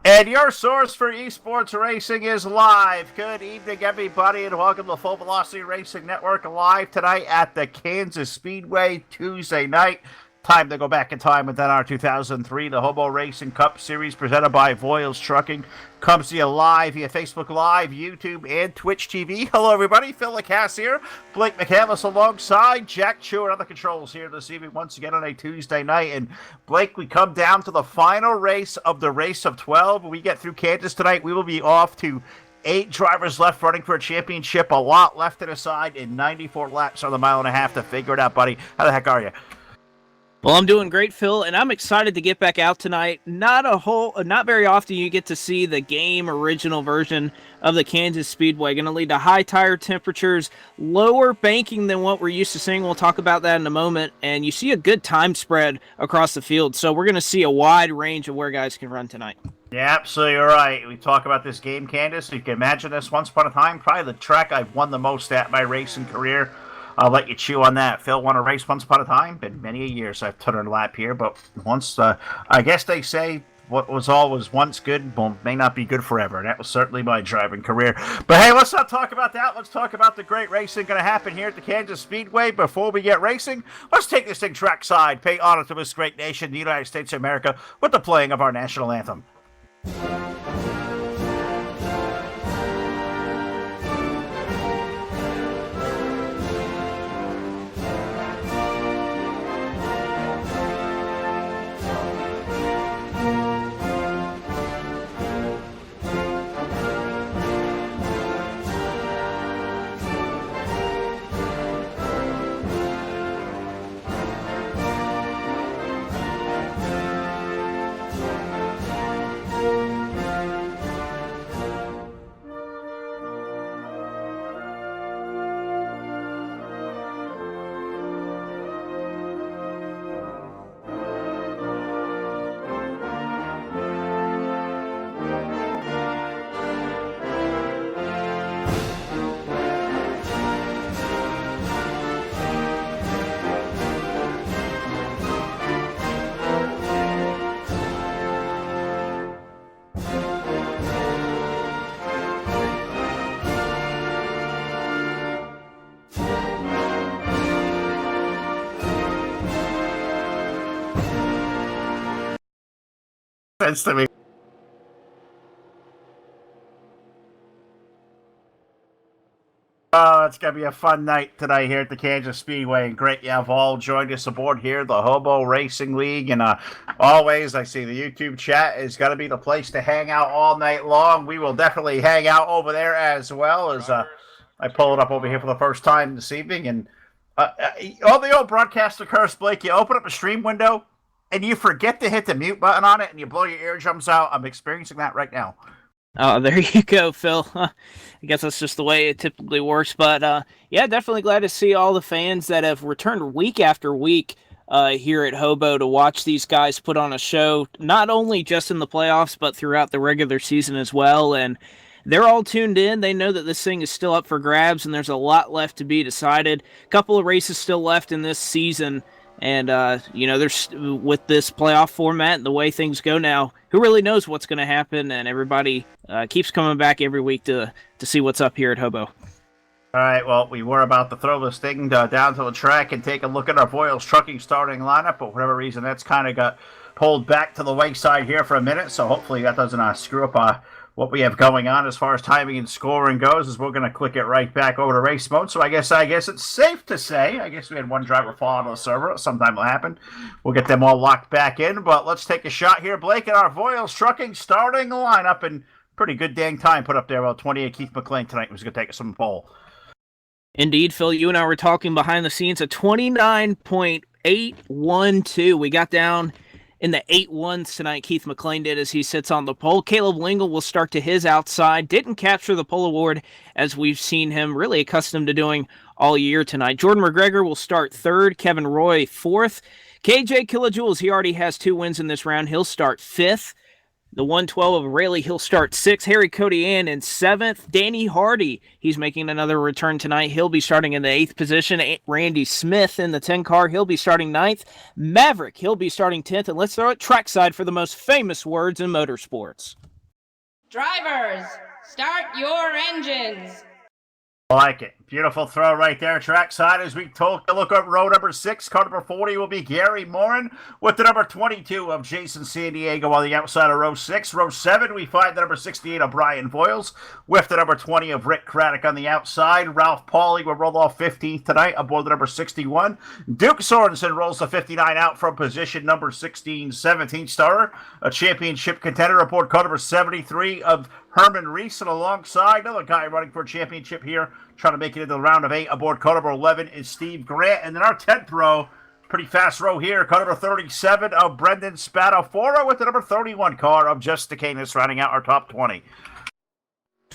And your source for esports racing is live. Good evening, everybody, and welcome to Full Velocity Racing Network live tonight at the Kansas Speedway Tuesday night. Time to go back in time within our 2003, the Hobo Racing Cup Series presented by Voiles Trucking. Comes to you live via Facebook Live, YouTube, and Twitch TV. Hello, everybody. Phil Lacasse here. Blake McCandless alongside Jack Chu and other controls here this evening once again on a Tuesday night. And Blake, we come down to the final race of the race of 12. When we get through Kansas tonight, we will be off to 8 drivers left running for a championship, a lot left to decide, and 94 laps on the mile and a half to figure it out, buddy. How the heck are you? Well, I'm doing great, Phil, and I'm excited to get back out tonight. Not very often you get to see the game original version of the Kansas Speedway. Going to lead to high tire temperatures, lower banking than what we're used to seeing. We'll talk about that in a moment. And you see a good time spread across the field. So we're going to see a wide range of where guys can run tonight. Yeah, absolutely right. We talk about this game, Candace. You can imagine this once upon a time. Probably the track I've won the most at my racing career. I'll let you chew on that. Phil won a race once upon a time. Been many a years I've turned a lap here, but once, I guess they say what was always once good may not be good forever. That was certainly my driving career. But hey, let's not talk about that. Let's talk about the great racing going to happen here at the Kansas Speedway. Before we get racing, let's take this thing trackside, pay honor to this great nation, the United States of America, with the playing of our national anthem. Sense to me. Oh, it's going to be a fun night tonight here at the Kansas Speedway. And great you have all joined us aboard here, the Hobo Racing League. And always, I see the YouTube chat is going to be the place to hang out all night long. We will definitely hang out over there as well as I pull it up over here for the first time this evening. And all the old broadcaster curse, Blake, you open up a stream window and you forget to hit the mute button on it, and you blow your eardrums out. I'm experiencing that right now. Oh, there you go, Phil. I guess that's just the way it typically works. But, yeah, definitely glad to see all the fans that have returned week after week here at Hobo to watch these guys put on a show, not only just in the playoffs, but throughout the regular season as well. And they're all tuned in. They know that this thing is still up for grabs, and there's a lot left to be decided. A couple of races still left in this season. And, there's with this playoff format and the way things go now, who really knows what's going to happen? And everybody keeps coming back every week to see what's up here at Hobo. All right, well, we were about to throw this thing down to the track and take a look at our Voiles Trucking starting lineup, but for whatever reason, that's kind of got pulled back to the wayside here for a minute, so hopefully that doesn't screw up what we have going on as far as timing and scoring goes, as we're going to click it right back over to race mode. So I guess it's safe to say, I guess we had one driver fall out of the server. Sometime will happen. We'll get them all locked back in, but let's take a shot here, Blake, at our Voiles Trucking starting lineup, and pretty good dang time put up there. Well, 28 Keith McLean tonight was going to take us from the pole. Indeed, Phil, you and I were talking behind the scenes at 29.812. We got down in the 8-1s tonight, Keith McLean did, as he sits on the pole. Caleb Lingle will start to his outside. Didn't capture the pole award, as we've seen him really accustomed to doing all year tonight. Jordan McGregor will start third. Kevin Roy, fourth. KJ Kilojoules, he already has 2 wins in this round. He'll start fifth. The 112 of Rayleigh, he'll start 6th. Harry Codian in 7th. Danny Hardy, he's making another return tonight. He'll be starting in the 8th position. Randy Smith in the 10 car, he'll be starting 9th. Maverick, he'll be starting 10th. And let's throw it trackside for the most famous words in motorsports. Drivers, start your engines. I like it. Beautiful throw right there. Trackside as we take a look at row number 6. Car number 40 will be Gary Morin with the number 22 of Jason San Diego on the outside of row 6. Row 7, we find the number 68 of Brian Voiles with the number 20 of Rick Craddock on the outside. Ralph Pauly will roll off 15th tonight aboard the number 61. Duke Sorensen rolls the 59 out from position number 16, 17 starter. A championship contender aboard car number 73 of Herman Reese, and alongside another guy running for a championship here, trying to make it into the round of 8 aboard car number 11 is Steve Grant. And then our 10th row, pretty fast row here, car number 37 of Brendan Spadafora with the number 31 car of Jess Decanis rounding out our top 20.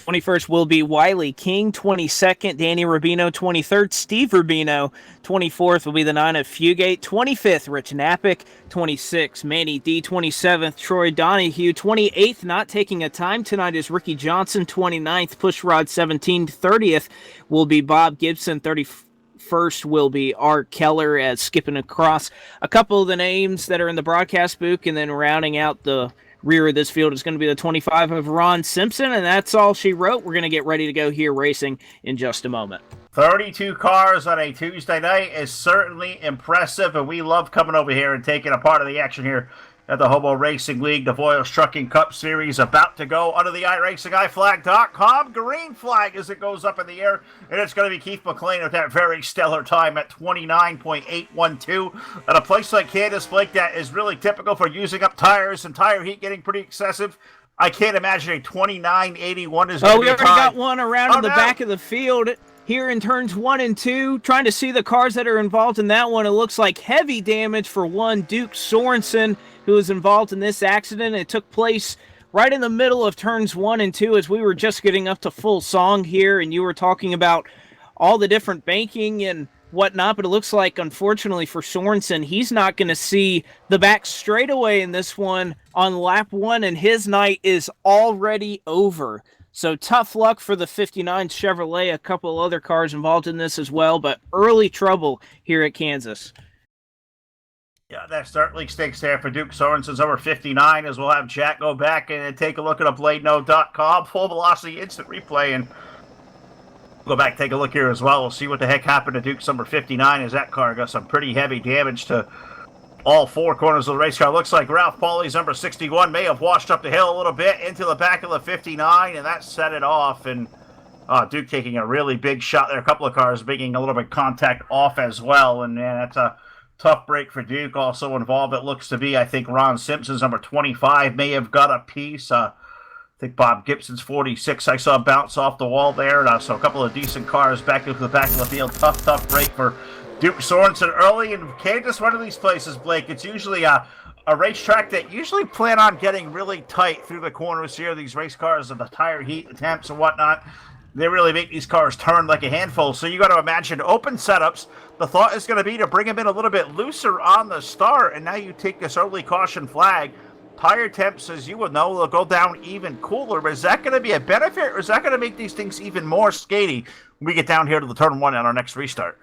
21st will be Wiley King, 22nd, Danny Rubino, 23rd, Steve Rubino, 24th will be the 9 of Fugate, 25th, Rich Napick, 26th, Manny D, 27th, Troy Donahue, 28th, not taking a time tonight is Ricky Johnson, 29th, Pushrod 17, 30th will be Bob Gibson, 31st will be Art Keller, as skipping across a couple of the names that are in the broadcast book, and then rounding out the rear of this field is going to be the 25 of Ron Simpson, and that's all she wrote. We're going to get ready to go here racing in just a moment. 32 cars on a Tuesday night is certainly impressive, and we love coming over here and taking a part of the action here at the Hobo Racing League. The Voiles Trucking Cup Series about to go under the iRacingIFlag.com green flag as it goes up in the air, and it's going to be Keith McLean with that very stellar time at 29.812. At a place like Candace Blake that is really typical for using up tires and tire heat getting pretty excessive, I can't imagine a 29.81 is going to be a time. We already got one around in the back of the field here in turns 1 and 2, trying to see the cars that are involved in that one. It looks like heavy damage for one Duke Sorensen, who was involved in this accident. It took place right in the middle of turns 1 and 2 as we were just getting up to full song here, and you were talking about all the different banking and whatnot, but it looks like, unfortunately for Sorensen, he's not going to see the back straightaway in this one on lap 1, and his night is already over. So tough luck for the 59 Chevrolet, a couple other cars involved in this as well, but early trouble here at Kansas. Yeah, that certainly stinks there for Duke Sorensen's over 59, as we'll have Jack go back and take a look at a BladeNote.com full velocity instant replay and go back and take a look here as well. We'll see what the heck happened to Duke's number 59 as that car got some pretty heavy damage to all 4 corners of the race car. Looks like Ralph Pauly's number 61 may have washed up the hill a little bit into the back of the 59, and that set it off. And Duke taking a really big shot there. A couple of cars making a little bit of contact off as well, and that's a tough break for Duke. Also involved, it looks to be, I think Ron Simpson's number 25 may have got a piece. I think Bob Gibson's 46 I saw bounce off the wall there. So a couple of decent cars back into the back of the field. Tough break for Duke Sorensen early. In Kansas, one of these places, Blake, it's usually a racetrack that usually plan on getting really tight through the corners here. These race cars and the tire heat, the temps and whatnot, they really make these cars turn like a handful. So you got to imagine open setups. The thought is going to be to bring them in a little bit looser on the start, and now you take this early caution flag. Tire temps, as you would know, will go down even cooler. But is that going to be a benefit, or is that going to make these things even more skatey when we get down here to the turn 1 on our next restart?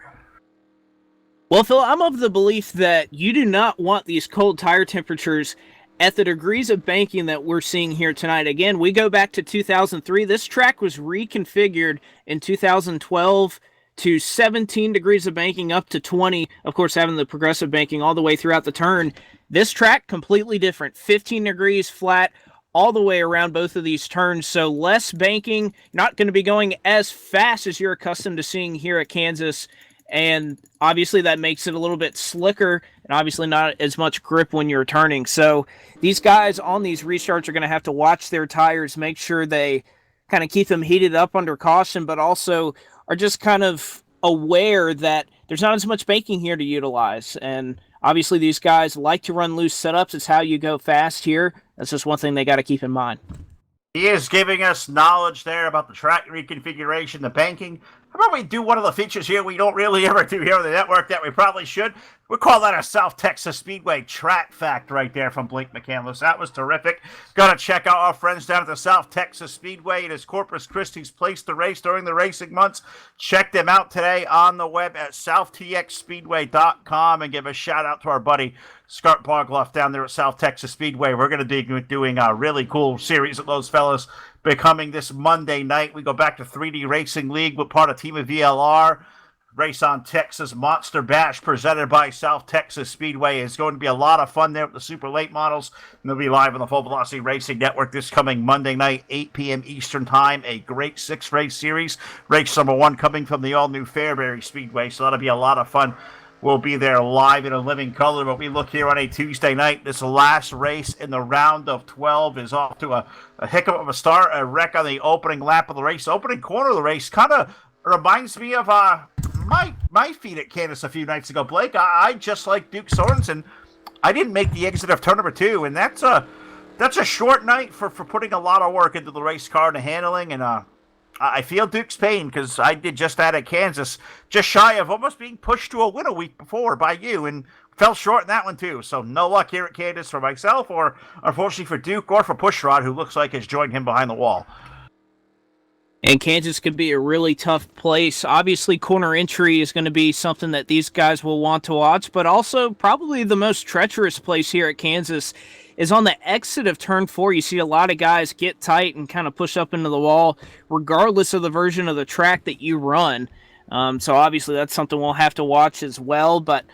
Well, Phil, I'm of the belief that you do not want these cold tire temperatures at the degrees of banking that we're seeing here tonight. Again, we go back to 2003. This track was reconfigured in 2012 to 17 degrees of banking up to 20, of course, having the progressive banking all the way throughout the turn. This track, completely different. 15 degrees flat all the way around both of these turns, so less banking, not going to be going as fast as you're accustomed to seeing here at Kansas, and obviously that makes it a little bit slicker and obviously not as much grip when you're turning. So these guys on these restarts are going to have to watch their tires, make sure they kind of keep them heated up under caution, but also are just kind of aware that there's not as much banking here to utilize. And obviously these guys like to run loose setups. It's how you go fast here. That's just one thing they got to keep in mind. He is giving us knowledge there about the track reconfiguration, the banking. How about we do one of the features here we don't really ever do here on the network that we probably should? We call that a South Texas Speedway track fact right there from Blake McCandless. That was terrific. Got to check out our friends down at the South Texas Speedway. It is Corpus Christi's place to race during the racing months. Check them out today on the web at southtxspeedway.com and give a shout out to our buddy Scott Bogloff down there at South Texas Speedway. We're going to be doing a really cool series of those fellas becoming this Monday night. We go back to 3D Racing League with part of Team of VLR. Race on Texas Monster Bash presented by South Texas Speedway is going to be a lot of fun there with the super late models. And they'll be live on the Full Velocity Racing Network this coming Monday night, 8 p.m. Eastern Time. A great 6-race series. Race number 1 coming from the all-new Fairbury Speedway, so that'll be a lot of fun. We'll be there live in a living color, but we look here on a Tuesday night. This last race in the round of 12 is off to a hiccup of a start, a wreck on the opening lap of the race. Opening corner of the race kind of reminds me of my feat at Kansas a few nights ago, Blake. I just like Duke Sorensen. I didn't make the exit of turn number 2, and that's a short night for putting a lot of work into the race car and the handling, and I feel Duke's pain because I did just that at Kansas, just shy of almost being pushed to a win a week before by you, and fell short in that one too. So no luck here at Kansas for myself, or unfortunately for Duke, or for Pushrod, who looks like has joined him behind the wall. And Kansas could be a really tough place. Obviously, corner entry is going to be something that these guys will want to watch, but also probably the most treacherous place here at Kansas is on the exit of turn 4. You see a lot of guys get tight and kind of push up into the wall, regardless of the version of the track that you run. So obviously that's something we'll have to watch as well. But,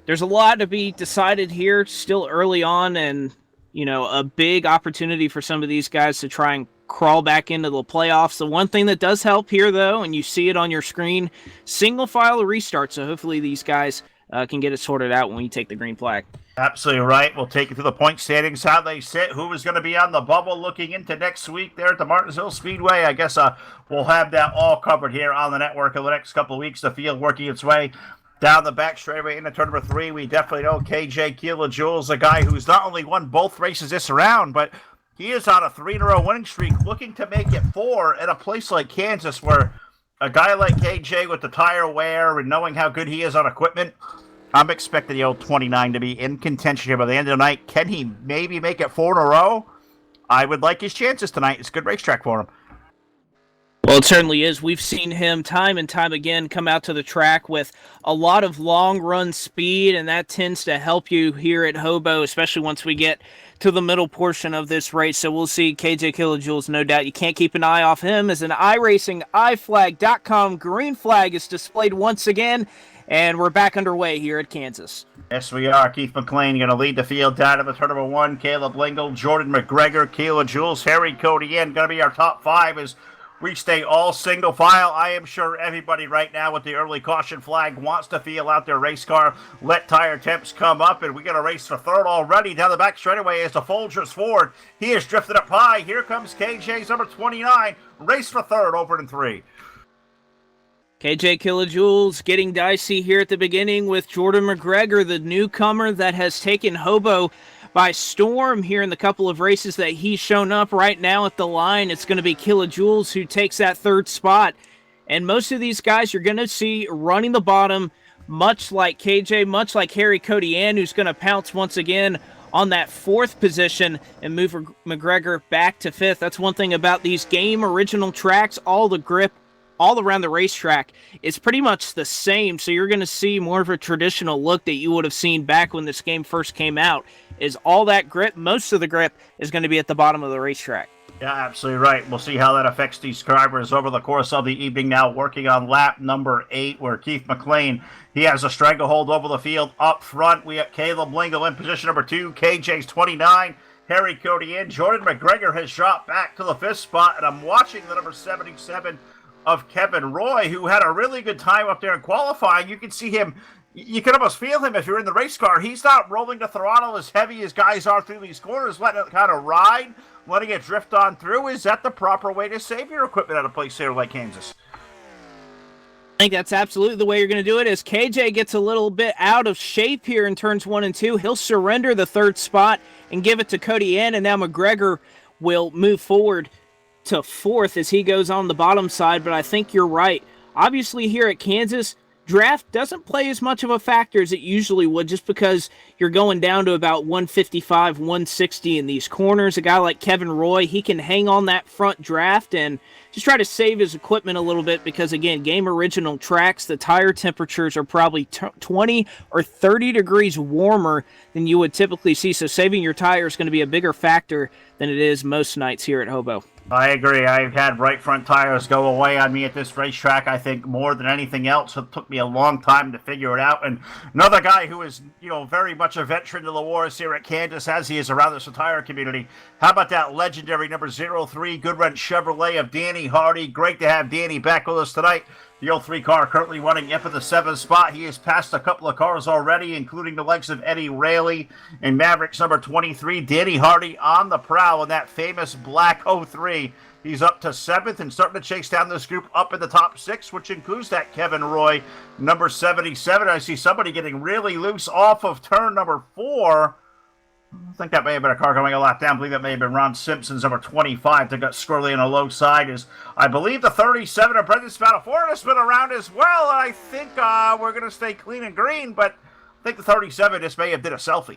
there's a lot to be decided here still early on, and, a big opportunity for some of these guys to try and crawl back into the playoffs. The one thing that does help here, though, and you see it on your screen, single file restart. So hopefully these guys can get it sorted out when we take the green flag. Absolutely right. We'll take you through the point standings, how they sit, who is going to be on the bubble looking into next week there at the Martinsville Speedway. I guess we'll have that all covered here on the network in the next couple of weeks. The field working its way down the back straightaway into turn number 3. We definitely know KJ Kilojoules, a guy who's not only won both races this round, but he is on a 3-in-a-row winning streak, looking to make it 4 at a place like Kansas, where a guy like KJ with the tire wear and knowing how good he is on equipment, I'm expecting the old 29 to be in contention here by the end of the night. Can he maybe make it 4 in a row? I would like his chances tonight. It's a good racetrack for him. Well, it certainly is. We've seen him time and time again come out to the track with a lot of long-run speed, and that tends to help you here at Hobo, especially once we get to the middle portion of this race. So we'll see KJ Kilojoules, no doubt. You can't keep an eye off him as an iRacing, iFlag.com green flag is displayed once again, and we're back underway here at Kansas. Yes, we are. Keith McLean going to lead the field down to the turn number 1. Caleb Lingle, Jordan McGregor, Kilojoules, Harry Codian going to be our top 5 as we stay all single file. I am sure everybody right now with the early caution flag wants to feel out their race car, let tire temps come up, and we got a race for 3rd already down the back straightaway as the Folgers Ford. He has drifted up high. Here comes KJ's number 29. Race for 3rd over in 3. KJ Kilojoules getting dicey here at the beginning with Jordan McGregor, the newcomer that has taken Hobo by storm here in the couple of races that he's shown up. Right now at the line, it's going to be Kilojoules who takes that 3rd spot. And most of ththese guys you're going to see running the bottom, much like KJ, much like Harry Codian, who's going to pounce once again on that 4th position and move McGregor back to 5th. That's one thing about these game original tracks. All the grip all around the racetrack is pretty much the same, so you're going to see more of a traditional look that you would have seen back when this game first came out. Is all that grip, most of the grip, is going to be at the bottom of the racetrack. Yeah, absolutely right. We'll see how that affects these drivers over the course of the evening. Now working on lap number 8, where Keith McLean, he has a stranglehold over the field up front. We have Caleb Lingle in position number 2, KJ's 29, Harry Codian. Jordan McGregor has dropped back to the 5th spot, and I'm watching the number 77 of Kevin Roy, who had a really good time up there in qualifying. You can see him, you can almost feel him if you're in the race car. He's not rolling the throttle as heavy as guys are through these corners, letting it kind of ride, letting it drift on through. Is that the proper way to save your equipment at a place here like Kansas? I think that's absolutely the way you're going to do it. As KJ gets a little bit out of shape here in turns 1 and 2, he'll surrender the 3rd spot and give it to Codian, and now McGregor will move forward to 4th as he goes on the bottom side. But I think you're right. Obviously here at Kansas, draft doesn't play as much of a factor as it usually would, just because you're going down to about 155, 160 in these corners. A guy like Kevin Roy, he can hang on that front draft and just try to save his equipment a little bit because, again, game original tracks, the tire temperatures are probably 20 or 30 degrees warmer than you would typically see, so saving your tire is going to be a bigger factor than it is most nights here at Hobo. I agree. I've had right front tires go away on me at this racetrack, I think, more than anything else. It took me a long time to figure it out. And another guy who is, very much a veteran to the wars here at Kansas, as he is around this entire community. How about that legendary number 03 Goodwrench Chevrolet of Danny Hardy? Great to have Danny back with us tonight. The 03 car currently running up at the 7th spot. He has passed a couple of cars already, including the likes of Eddie Rayleigh and Mavericks number 23. Danny Hardy on the prowl in that famous black 03. He's up to 7th and starting to chase down this group up in the top 6, which includes that Kevin Roy, number 77. I see somebody getting really loose off of turn number 4. I think that may have been a car going a lap down. I believe that may have been Ron Simpson's number 25 that got squirrely on the low side. I believe the 37 of Brendan Spadafore has been around as well. And I think we're going to stay clean and green, but I think the 37 just may have did a selfie.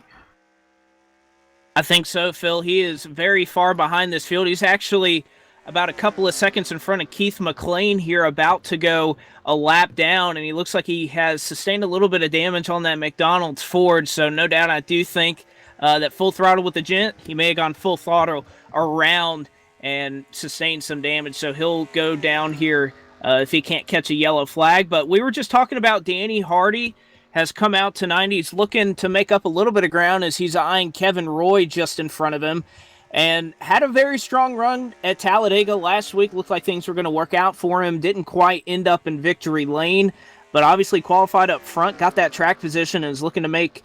I think so, Phil. He is very far behind this field. He's actually about a couple of seconds in front of Keith McLean here, about to go a lap down, and he looks like he has sustained a little bit of damage on that McDonald's Ford, so no doubt I do think that full throttle with the gent, he may have gone full throttle around and sustained some damage, so he'll go down here if he can't catch a yellow flag. But we were just talking about Danny Hardy has come out tonight. He's looking to make up a little bit of ground as he's eyeing Kevin Roy just in front of him, and had a very strong run at Talladega last week. Looked like things were going to work out for him. Didn't quite end up in victory lane, but obviously qualified up front, got that track position, and is looking to make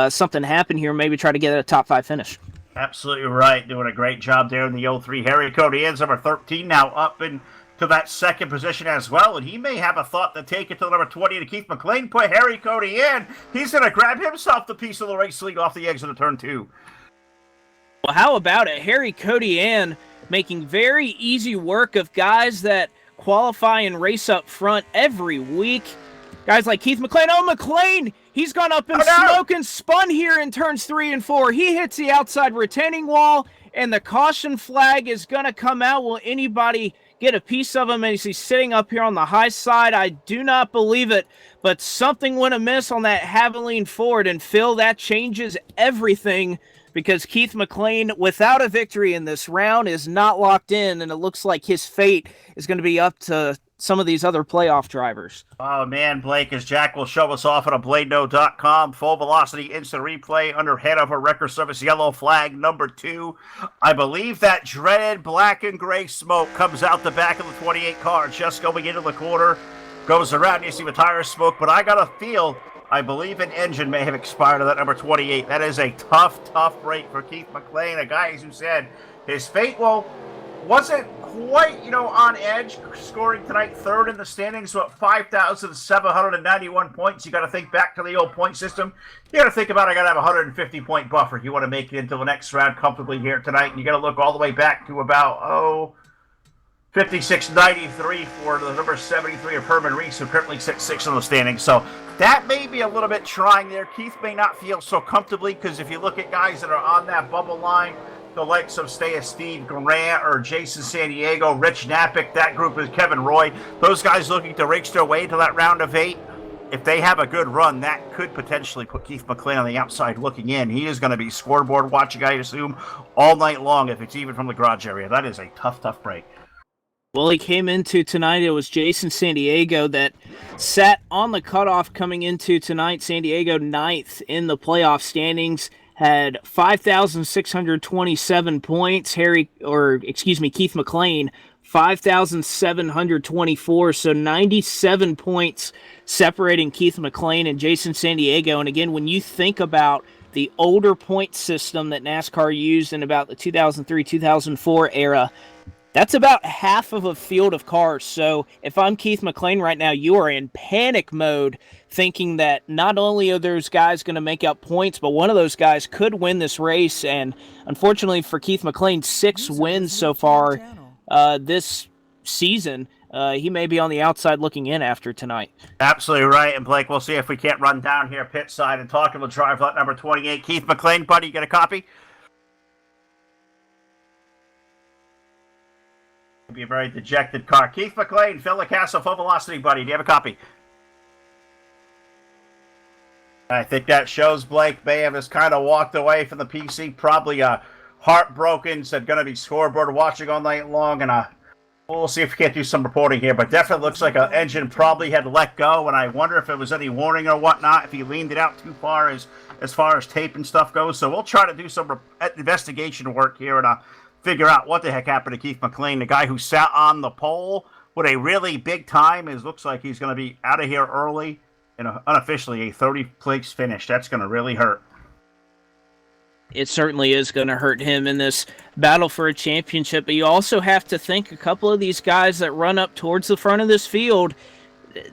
something happen here, maybe try to get a top 5 finish. Absolutely right. Doing a great job there in the 03. Harry Codian's number 13 now up into that second position as well, and he may have a thought to take it to number 20 to Keith McLean. Put Harry Codian. He's going to grab himself the piece of the race lead off the exit of turn 2. Well, how about it? Harry Codian making very easy work of guys that qualify and race up front every week. Guys like Keith McLean. Oh, McLean! He's gone up in smoke and spun here in turns 3 and 4. He hits the outside retaining wall, and the caution flag is going to come out. Will anybody get a piece of him as he's sitting up here on the high side? I do not believe it, but something went amiss on that Haviline Ford, and Phil, that changes everything, because Keith McLean, without a victory in this round, is not locked in, and it looks like his fate is going to be up to some of these other playoff drivers. Oh, man, Blake, as Jack will show us off at abladeno.com, full velocity instant replay under Hanover Record Service yellow flag number 2. I believe that dreaded black and gray smoke comes out the back of the 28 car just going into the corner, goes around, you see the tire smoke, but I got a feel, I believe an engine may have expired on that number 28. That is a tough break for Keith McLean, a guy who said his fate, wasn't quite, on edge, scoring tonight 3rd in the standings, so at 5,791 points. You got to think back to the old point system. You got to think about, I got to have a 150-point buffer. You want to make it into the next round comfortably here tonight, and you got to look all the way back to about, 56.93 for the number 73 of Herman Reese, who currently sits 6th in the standings. So that may be a little bit trying there. Keith may not feel so comfortably, because if you look at guys that are on that bubble line, the likes of Steve Grant or Jason San Diego, Rich Napick, that group is Kevin Roy. Those guys looking to reach their way to that round of 8. If they have a good run, that could potentially put Keith McLean on the outside looking in. He is going to be scoreboard watching, I assume, all night long if it's even from the garage area. That is a tough break. Well, he came into tonight. It was Jason San Diego that sat on the cutoff coming into tonight. San Diego 9th in the playoff standings. Had 5,627 points. Keith McLean, 5,724. So 97 points separating Keith McLean and Jason San Diego. And again, when you think about the older point system that NASCAR used in about the 2003-2004 era, that's about half of a field of cars. So if I'm Keith McLean right now, you are in panic mode, thinking that not only are those guys going to make up points, but one of those guys could win this race. And unfortunately for Keith McLean, 6 wins so far this season. he may be on the outside looking in after tonight. Absolutely right. And Blake, we'll see if we can't run down here pit side and talk to the driver at number 28, Keith McLean. Buddy, you get a copy? It'll be a very dejected car. Keith McLean, Phil LaCassa, full velocity, buddy. Do you have a copy? I think that shows Blake Bayham has kind of walked away from the PC, probably heartbroken, said going to be scoreboard watching all night long, and we'll see if we can't do some reporting here, but definitely looks like an engine probably had let go, and I wonder if it was any warning or whatnot, if he leaned it out too far as far as tape and stuff goes. So we'll try to do some investigation work here and figure out what the heck happened to Keith McLean, the guy who sat on the pole with a really big time. It looks like he's going to be out of here early, and unofficially a 30th finish. That's going to really hurt. It certainly is going to hurt him in this battle for a championship, but you also have to think a couple of these guys that run up towards the front of this field,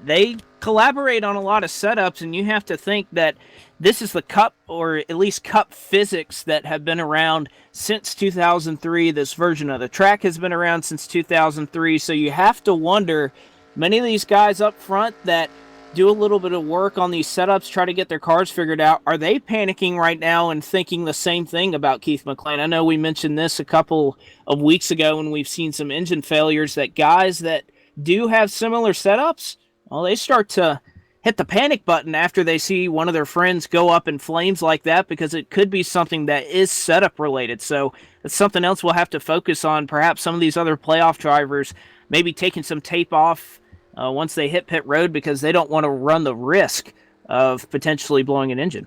they collaborate on a lot of setups, and you have to think that this is the cup, or at least cup physics, that have been around since 2003. This version of the track has been around since 2003, so you have to wonder, many of these guys up front that do a little bit of work on these setups, try to get their cars figured out, are they panicking right now and thinking the same thing about Keith McLean? I know we mentioned this a couple of weeks ago when we've seen some engine failures, that guys that do have similar setups, well, they start to hit the panic button after they see one of their friends go up in flames like that, because it could be something that is setup related. So it's something else we'll have to focus on. Perhaps some of these other playoff drivers maybe taking some tape off once they hit pit road, because they don't want to run the risk of potentially blowing an engine.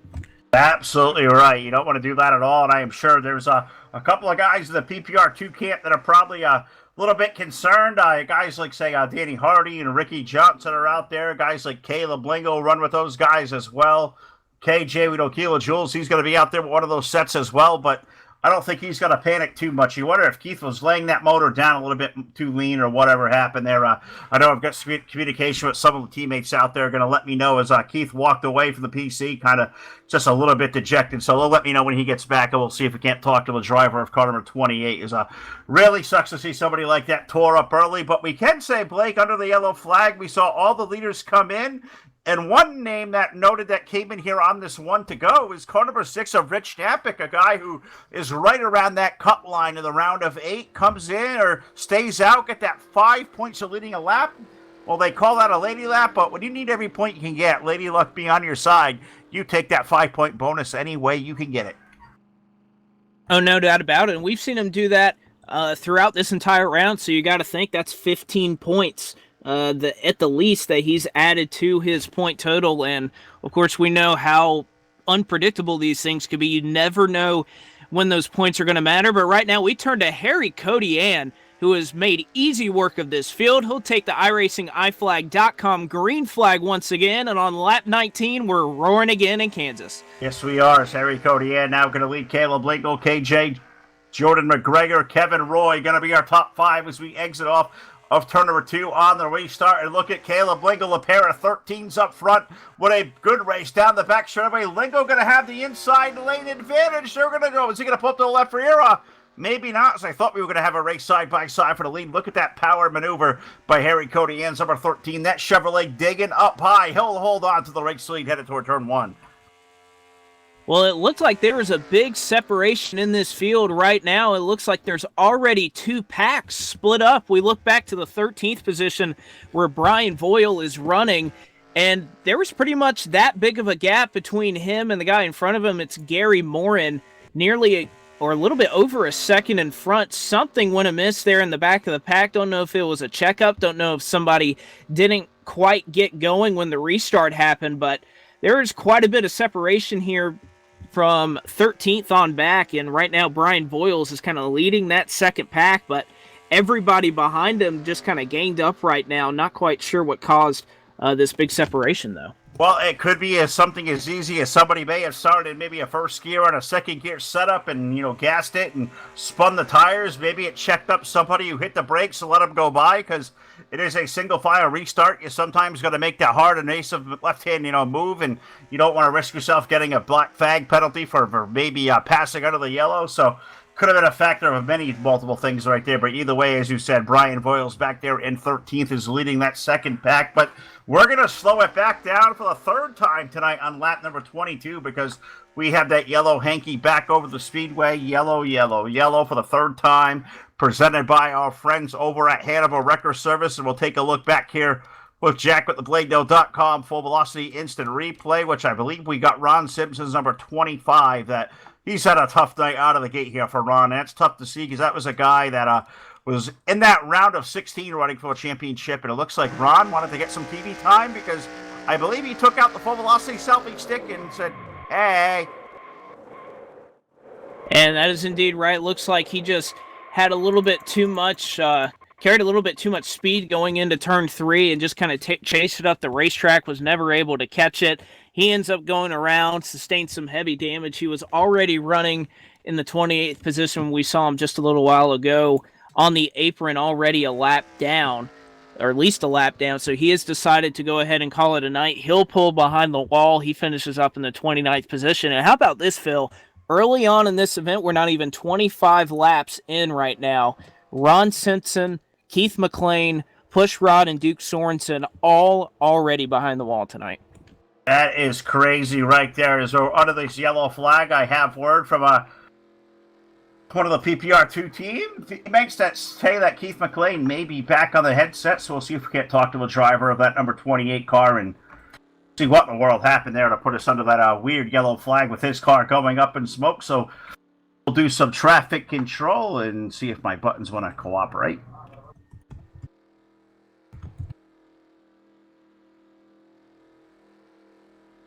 Absolutely right. You don't want to do that at all, and I am sure there's a couple of guys in the PPR2 camp that are probably a little bit concerned. Guys like, say, Danny Hardy and Ricky Johnson are out there. Guys like Caleb Lingo run with those guys as well. KJ, we know Jules, he's going to be out there with one of those sets as well, but I don't think he's going to panic too much. You wonder if Keith was laying that motor down a little bit too lean or whatever happened there. I know I've got communication with some of the teammates out there going to let me know as Keith walked away from the PC, kind of just a little bit dejected. So they'll let me know when he gets back, and we'll see if we can't talk to the driver of car number 28. Is really sucks to see somebody like that tore up early. But we can say, Blake, under the yellow flag, we saw all the leaders come in. And one name that noted that came in here on this one to go is car number 6 of Rich Knappick, a guy who is right around that cut line in the round of 8, comes in or stays out, get that 5 points of leading a lap. Well, they call that a lady lap, but when you need every point you can get, lady luck be on your side, you take that 5-point bonus any way you can get it. Oh, no doubt about it. And we've seen him do that throughout this entire round, so you got to think that's 15 points. At the least that he's added to his point total. And of course we know how unpredictable these things could be. You never know when those points are going to matter. But right now we turn to Harry Codian, who has made easy work of this field. He'll take the iRacingIFlag.com green flag once again, and on lap 19 we're roaring again in Kansas. Yes, we are. It's Harry Codian now going to lead Caleb Lingle, KJ, Jordan McGregor, Kevin Roy going to be our top 5 as we exit off of turn number 2 on the restart. And look at Caleb Lingle, a pair of 13s up front. What a good race down the back straightaway. Lingle going to have the inside lane advantage. They're going to go. Is he going to pull up to the left rear? Maybe not, as I thought we were going to have a race side-by-side for the lead. Look at that power maneuver by Harry Codian, number 13. That Chevrolet digging up high. He'll hold on to the race lead headed toward turn 1. Well, it looked like there was a big separation in this field right now. It looks like there's already 2 packs split up. We look back to the 13th position where Brian Voiles is running, and there was pretty much that big of a gap between him and the guy in front of him. It's Gary Morin, nearly a little bit over a second in front. Something went amiss there in the back of the pack. Don't know if it was a checkup. Don't know if somebody didn't quite get going when the restart happened, but there is quite a bit of separation here from 13th on back, and right now Brian Voiles is kind of leading that second pack, but everybody behind him just kind of ganged up right now. Not quite sure what caused this big separation, though. Well, it could be something as easy as somebody may have started maybe a first gear on a second gear setup and, gassed it and spun the tires. Maybe it checked up somebody who hit the brakes and let them go by, because it is a single file restart. You sometimes got to make that hard and evasive left-hand, move, and you don't want to risk yourself getting a black flag penalty for maybe passing under the yellow. So could have been a factor of many multiple things right there. But either way, as you said, Brian Voiles back there in 13th is leading that second pack. But we're going to slow it back down for the third time tonight on lap number 22 because we have that yellow hanky back over the speedway. Yellow, yellow, yellow for the third time, presented by our friends over at Hannibal Wrecker Service. And we'll take a look back here with Jack with the BladeNote.com Full Velocity Instant Replay, which I believe we got Ron Simpson's number 25. That he's had a tough night out of the gate here for Ron. And that's tough to see because that was a guy that was in that round of 16 running for a championship. And it looks like Ron wanted to get some TV time because I believe he took out the Full Velocity selfie stick and said, hey. And that is indeed right. Looks like he just had a little bit too much, carried a little bit too much speed going into turn 3 and just kind of chased it up the racetrack, was never able to catch it. He ends up going around, sustained some heavy damage. He was already running in the 28th position. We saw him just a little while ago on the apron, already a lap down, or at least a lap down. So he has decided to go ahead and call it a night. He'll pull behind the wall. He finishes up in the 29th position. And how about this, Phil? Early on in this event, we're not even 25 laps in right now. Ron Simpson, Keith McLean, Pushrod, and Duke Sorensen all already behind the wall tonight. That is crazy right there. So under this yellow flag, I have word from one of the PPR2 team. It makes that say that Keith McLean may be back on the headset, so we'll see if we can't talk to the driver of that number 28 car and see what in the world happened there to put us under that weird yellow flag with his car going up in smoke. So we'll do some traffic control and see if my buttons want to cooperate.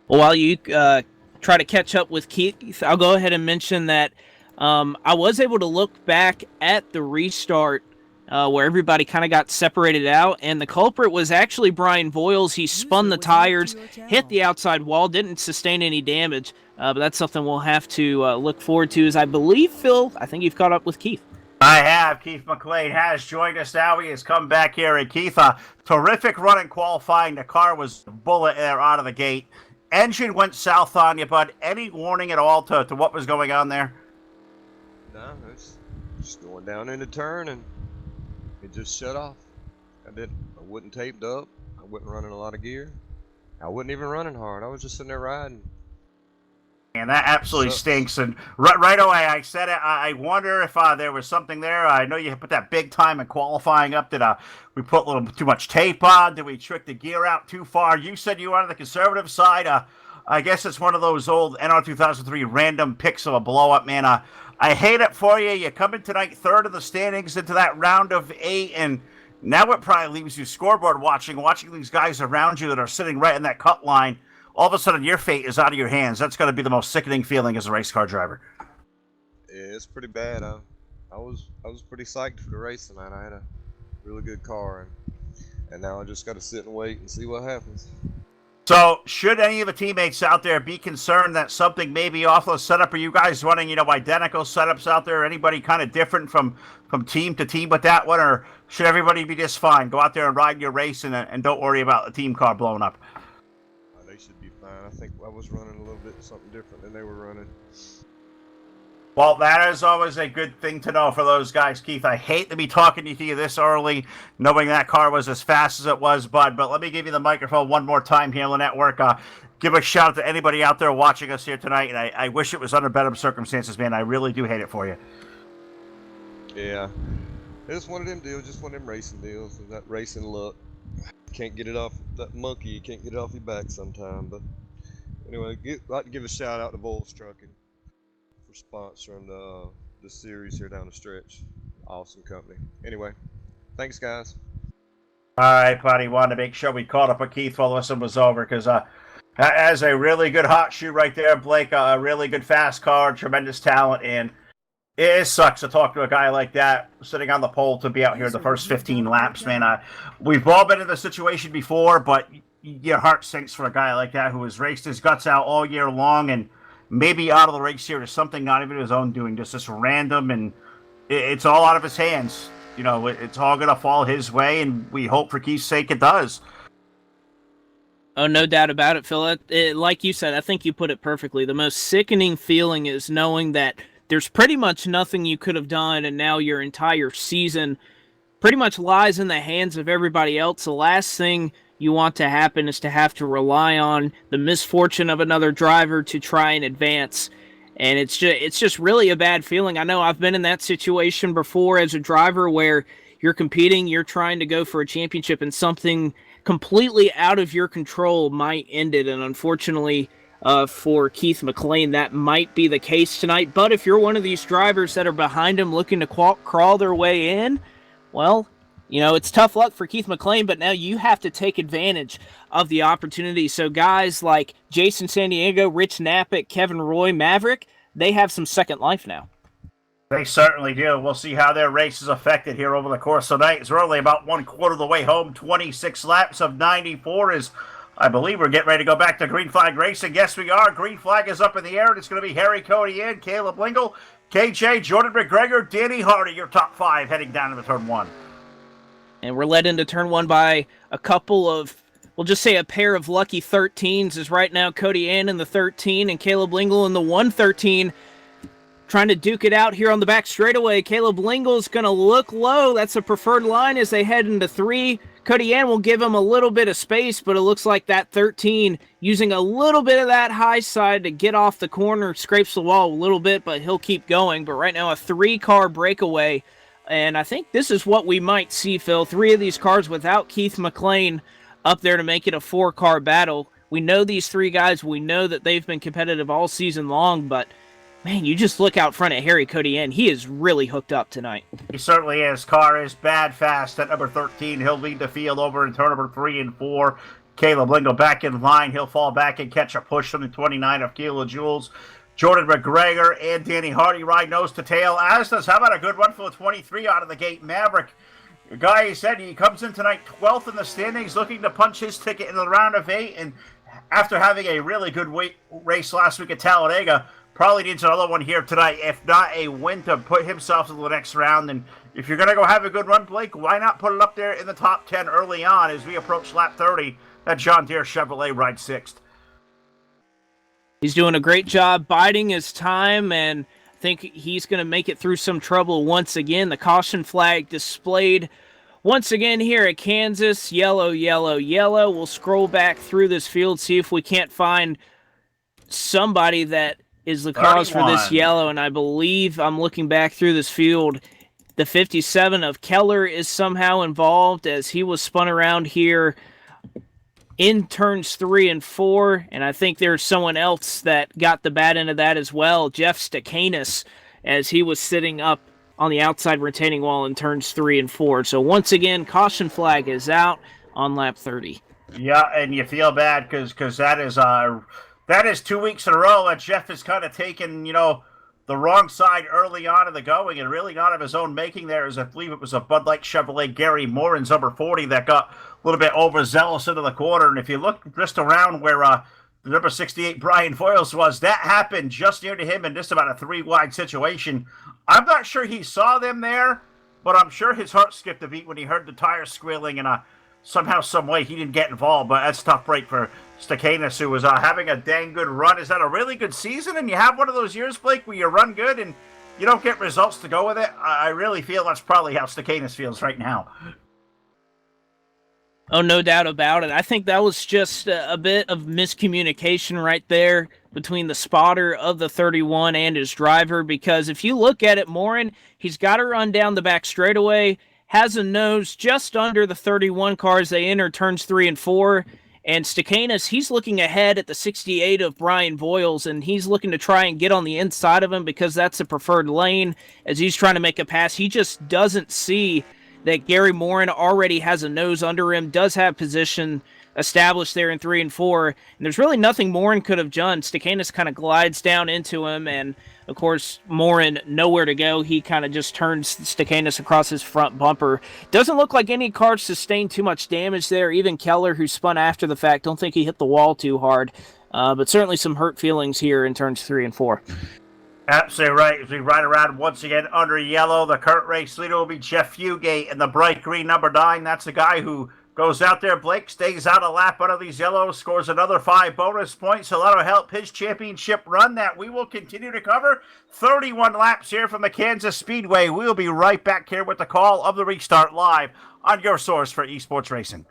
Well, while you try to catch up with Keith, I'll go ahead and mention that I was able to look back at the restart where everybody kind of got separated out, and the culprit was actually Brian Voiles. He spun the tires, hit the outside wall, didn't sustain any damage, but that's something we'll have to look forward to, as I believe, Phil, I think you've caught up with Keith. I have. Keith McLean has joined us now. He has come back here. And Keith, terrific run in qualifying. The car was a bullet there out of the gate. Engine went south on you, bud. Any warning at all to what was going on there? No, it's just going down in the turn and it just shut off. I wasn't taped up. I wasn't running a lot of gear. I wasn't even running hard. I was just sitting there riding. And that absolutely stinks. And right away, I said it. I wonder if there was something there. I know you put that big time in qualifying up. Did we put a little too much tape on? Did we trick the gear out too far? You said you were on the conservative side. I guess it's one of those old NR 2003 random picks of a blow-up, man. I hate it for you. You come in tonight third in the standings into that round of 8, and now it probably leaves you scoreboard watching these guys around you that are sitting right in that cut line. All of a sudden, your fate is out of your hands. That's going to be the most sickening feeling as a race car driver. Yeah, it's pretty bad. I was pretty psyched for the race tonight. I had a really good car, and now I just got to sit and wait and see what happens. So, should any of the teammates out there be concerned that something may be off the setup? Are you guys running, identical setups out there? Anybody kind of different from team to team with that one, or should everybody be just fine? Go out there and ride your race and don't worry about the team car blowing up. They should be fine. I think I was running a little bit something different than they were running. Well, that is always a good thing to know for those guys, Keith. I hate to be talking to you this early, knowing that car was as fast as it was, bud. But let me give you the microphone one more time here on the network. Give a shout out to anybody out there watching us here tonight. And I wish it was under better circumstances, man. I really do hate it for you. Yeah. It's one of them deals, just one of them racing deals. That racing luck. Can't get it off that monkey. You can't get it off your back sometime. But anyway, I'd like to give a shout out to Voiles Trucking for sponsoring the series here down the stretch. Awesome company. Anyway, thanks guys. All right, buddy. Wanted to make sure we caught up with Keith while this one was over because as a really good hot shoe right there, Blake. A really good fast car, tremendous talent, and it sucks to talk to a guy like that sitting on the pole to be out here the first 15 laps, man. We've all been in this situation before, but your heart sinks for a guy like that who has raced his guts out all year long and maybe out of the race here to something not even his own doing, just this random, and it's all out of his hands. It's all going to fall his way, and we hope for Keith's sake it does. Oh, no doubt about it, Phil. Like you said, I think you put it perfectly. The most sickening feeling is knowing that there's pretty much nothing you could have done, and now your entire season pretty much lies in the hands of everybody else. The last thing you want to happen is to have to rely on the misfortune of another driver to try and advance. And it's just really a bad feeling. I know I've been in that situation before as a driver where you're competing, you're trying to go for a championship, and something completely out of your control might end it. And unfortunately, for Keith McLean, that might be the case tonight. But if you're one of these drivers that are behind him looking to crawl their way in, well, it's tough luck for Keith McLean, but now you have to take advantage of the opportunity. So guys like Jason San Diego, Rich Knappett, Kevin Roy, Maverick, they have some second life now. They certainly do. We'll see how their race is affected here over the course of the night. It's really about 1/4 of the way home. 26 laps of 94 is, I believe, we're getting ready to go back to green flag racing. Yes, we are. Green flag is up in the air, and it's going to be Harry Cody in, Caleb Lingle, KJ, Jordan McGregor, Danny Hardy, your top 5 heading down to turn 1. And we're led into turn 1 by a couple of, we'll just say a pair of lucky 13s, as right now Cody Ann in the 13 and Caleb Lingle in the 113, trying to duke it out here on the back straightaway. Caleb Lingle's going to look low. That's a preferred line as they head into 3. Cody Ann will give him a little bit of space, but it looks like that 13 using a little bit of that high side to get off the corner, scrapes the wall a little bit, but he'll keep going. But right now a 3-car breakaway. And I think this is what we might see, Phil. 3 of these cars without Keith McLean up there to make it a 4-car battle. We know these 3 guys. We know that they've been competitive all season long, but man, you just look out front at Harry Cody Ann. He is really hooked up tonight. He certainly is. Car is bad fast at number 13. He'll lead the field over in turn number 3 and 4. Caleb Lingle back in line. He'll fall back and catch a push from the 29 of Kilojoules. Jordan McGregor and Danny Hardy ride nose to tail. As does, how about a good run for the 23 out of the gate, Maverick. The guy said he comes in tonight 12th in the standings, looking to punch his ticket in the round of 8. And after having a really good race last week at Talladega, probably needs another one here tonight, if not a win, to put himself into the next round. And if you're going to go have a good run, Blake, why not put it up there in the top 10 early on as we approach lap 30? That John Deere Chevrolet rides 6th. He's doing a great job biding his time, and I think he's going to make it through some trouble once again. The caution flag displayed once again here at Kansas. Yellow, yellow, yellow. We'll scroll back through this field, see if we can't find somebody that is the cause for this yellow. And I believe I'm looking back through this field. The 57 of Keller is somehow involved as he was spun around here in turns 3 and 4, and I think there's someone else that got the bad end of that as well, Jeff Stakanis, as he was sitting up on the outside retaining wall in turns 3 and 4. So once again, caution flag is out on lap 30. Yeah, and you feel bad because that is 2 weeks in a row that Jeff has kind of taken, the wrong side early on in the going, and really not of his own making there, as I believe it was a Bud Light Chevrolet Gary Morin's number 40 that got a little bit overzealous into the corner. And if you look just around where the number 68 Brian Voiles was, that happened just near to him in just about a 3-wide situation. I'm not sure he saw them there, but I'm sure his heart skipped a beat when he heard the tires squealing, and somehow, some way, he didn't get involved. But that's a tough break for Stakanis, who was having a dang good run. Is that a really good season? And you have one of those years, Blake, where you run good and you don't get results to go with it? I really feel that's probably how Stakanis feels right now. Oh, no doubt about it. I think that was just a bit of miscommunication right there between the spotter of the 31 and his driver, because if you look at it, Morin, he's got to run down the back straightaway, has a nose just under the 31 car as they enter turns 3 and 4. And Stakanis, he's looking ahead at the 68 of Brian Voiles, and he's looking to try and get on the inside of him because that's the preferred lane as he's trying to make a pass. He just doesn't see that Gary Morin already has a nose under him, does have position established there in 3 and 4, and there's really nothing Morin could have done. Stakanis kind of glides down into him, and of course, Morin nowhere to go. He kind of just turns Stakanis across his front bumper. Doesn't look like any car sustained too much damage there. Even Keller, who spun after the fact, don't think he hit the wall too hard, but certainly some hurt feelings here in turns 3 and 4. Absolutely right. As we ride around once again under yellow, the current race leader will be Jeff Fugate in the bright green number 9. That's the guy who Goes out there, Blake stays out a lap under these yellows, scores another 5 bonus points, so that'll help his championship run that we will continue to cover. 31 laps here from the Kansas Speedway. We'll be right back here with the call of the restart live on your source for esports racing.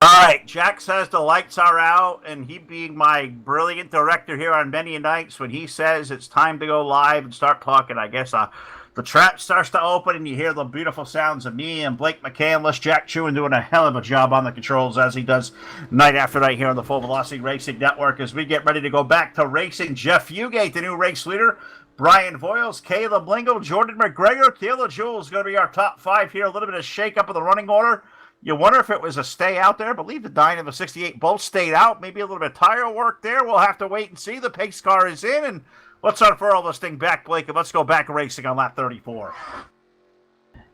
All right, Jack says the lights are out, and he being my brilliant director here on many nights, when he says it's time to go live and start talking, I guess the trap starts to open, and you hear the beautiful sounds of me and Blake McCandless, Jack Chewin doing a hell of a job on the controls, as he does night after night here on the Full Velocity Racing Network, as we get ready to go back to racing. Jeff Fugate, the new race leader, Brian Voiles, Caleb Lingle, Jordan McGregor, Kayla Jules going to be our top 5 here. A little bit of shake-up of the running order. You wonder if it was a stay out there. I believe the 9 and the 68 both stayed out. Maybe a little bit of tire work there. We'll have to wait and see. The pace car is in, and let's unfurl this thing back, Blake, and let's go back racing on lap 34.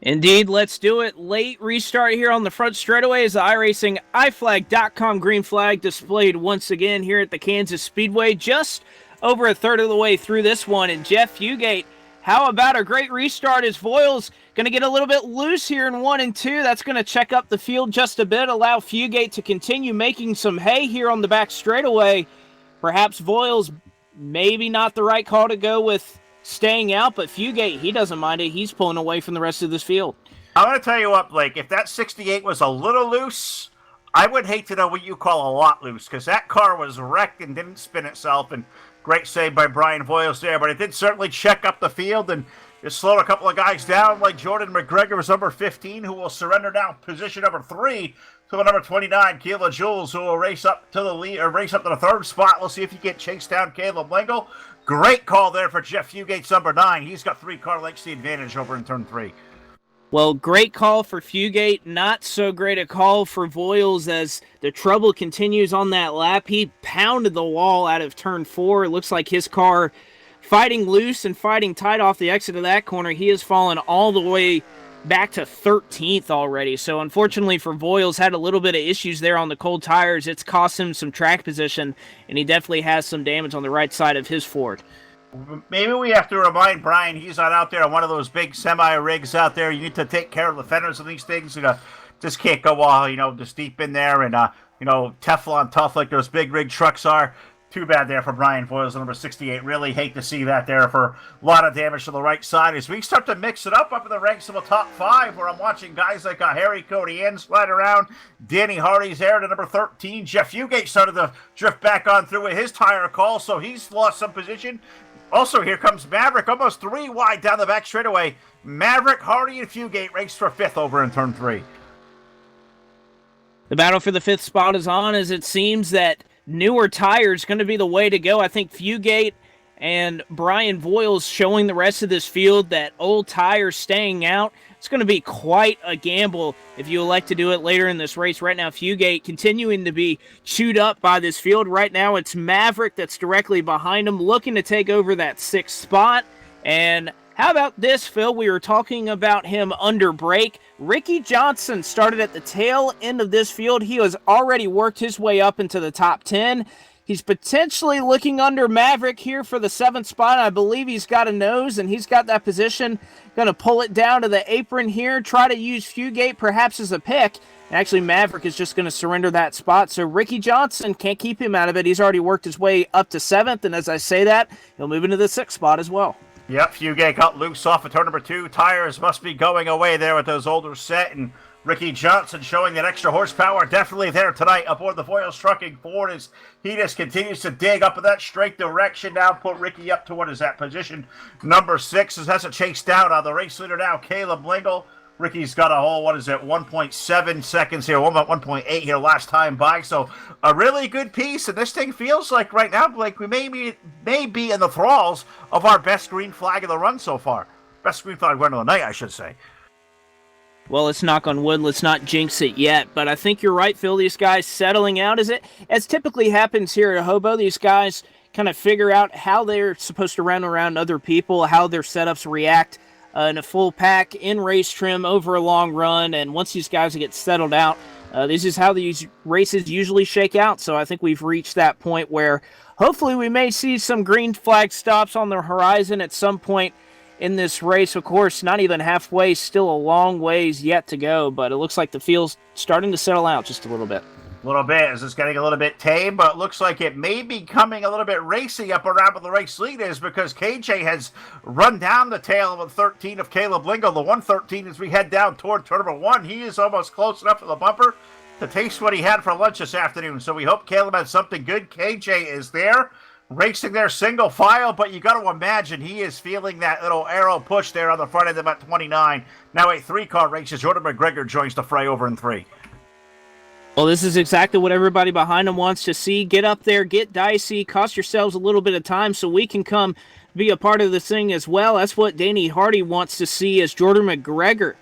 Indeed, let's do it. Late restart here on the front straightaway as the iRacing iFlag.com green flag displayed once again here at the Kansas Speedway. Just over a third of the way through this one, and Jeff Fugate, how about a great restart as Voiles going to get a little bit loose here in 1 and 2. That's going to check up the field just a bit, allow Fugate to continue making some hay here on the back straightaway. Perhaps Voiles, maybe not the right call to go with staying out, but Fugate, he doesn't mind it. He's pulling away from the rest of this field. I'm going to tell you what, Blake, if that 68 was a little loose, I would hate to know what you call a lot loose, because that car was wrecked and didn't spin itself, and great save by Brian Voiles there, but it did certainly check up the field and it slowed a couple of guys down, like Jordan McGregor was number 15, who will surrender down position number 3 to the number 29, Kayla Jules, who will race up to the lead or race up to the 3rd spot. We'll see if he can chase down Caleb Lingle. Great call there for Jeff Fugate's number 9. He's got 3 car lengths the advantage over in turn 3. Well, great call for Fugate, not so great a call for Voiles as the trouble continues on that lap. He pounded the wall out of turn 4. It looks like his car fighting loose and fighting tight off the exit of that corner. He has fallen all the way back to 13th already. So unfortunately for Voiles, had a little bit of issues there on the cold tires. It's cost him some track position, and he definitely has some damage on the right side of his Ford. Maybe we have to remind Brian he's not out there on one of those big semi-rigs out there. You need to take care of the fenders of these things. Just can't go just deep in there and, Teflon tough like those big rig trucks are. Too bad there for Brian Voiles, number 68. Really hate to see that there for a lot of damage to the right side. As we start to mix it up in the ranks of the top 5, where I'm watching guys like Harry Cody slide around. Danny Hardy's there to number 13. Jeff Fugate started to drift back on through with his tire call, so he's lost some position. Also, here comes Maverick, almost 3 wide down the back straightaway. Maverick, Hardy, and Fugate race for 5th over in turn 3. The battle for the 5th spot is on, as it seems that newer tires going to be the way to go. I think Fugate and Brian Voiles showing the rest of this field that old tires staying out. It's going to be quite a gamble if you elect to do it later in this race. Right now, Fugate continuing to be chewed up by this field. Right now, it's Maverick that's directly behind him, looking to take over that 6th spot. And how about this, Phil? We were talking about him under break. Ricky Johnson started at the tail end of this field. He has already worked his way up into the top 10. He's potentially looking under Maverick here for the 7th spot. I believe he's got a nose, and he's got that position. Going to pull it down to the apron here, try to use Fugate perhaps as a pick. Actually, Maverick is just going to surrender that spot. So Ricky Johnson can't keep him out of it. He's already worked his way up to 7th, and as I say that, he'll move into the 6th spot as well. Yep, Fugate got loose off of turn number 2. Tires must be going away there with those older set, and Ricky Johnson showing that extra horsepower definitely there tonight aboard the Voiles Trucking Ford as he just continues to dig up in that straight direction. Now put Ricky up to what is that position number 6 as has a chase down on the race leader now, Caleb Lingle. Ricky's got a whole, 1.7 seconds here, 1.8 here last time by. So a really good piece, and this thing feels like right now, Blake, we may be in the thralls of our best green flag of the run so far. Best green flag run of the night, I should say. Well, let's knock on wood. Let's not jinx it yet. But I think you're right, Phil. These guys settling out. As typically happens here at Hobo, these guys kind of figure out how they're supposed to run around other people, how their setups react in a full pack, in race trim, over a long run. And once these guys get settled out, this is how these races usually shake out. So I think we've reached that point where hopefully we may see some green flag stops on the horizon at some point in this race. Of course, not even halfway, still a long ways yet to go, but it looks like the field's starting to settle out just a little bit. A little bit, as it's getting a little bit tame, but it looks like it may be coming a little bit racy up around where the race lead is, because KJ has run down the tail of the 13 of Caleb Lingle. The 113 as we head down toward turn number 1. He is almost close enough to the bumper to taste what he had for lunch this afternoon. So we hope Caleb has something good. KJ is there, racing their single file, but you got to imagine he is feeling that little arrow push there on the front end of about 29. Now a 3-car race as Jordan McGregor joins the fray over in 3. Well, this is exactly what everybody behind him wants to see. Get up there, get dicey, cost yourselves a little bit of time so we can come be a part of this thing as well. That's what Danny Hardy wants to see as Jordan McGregor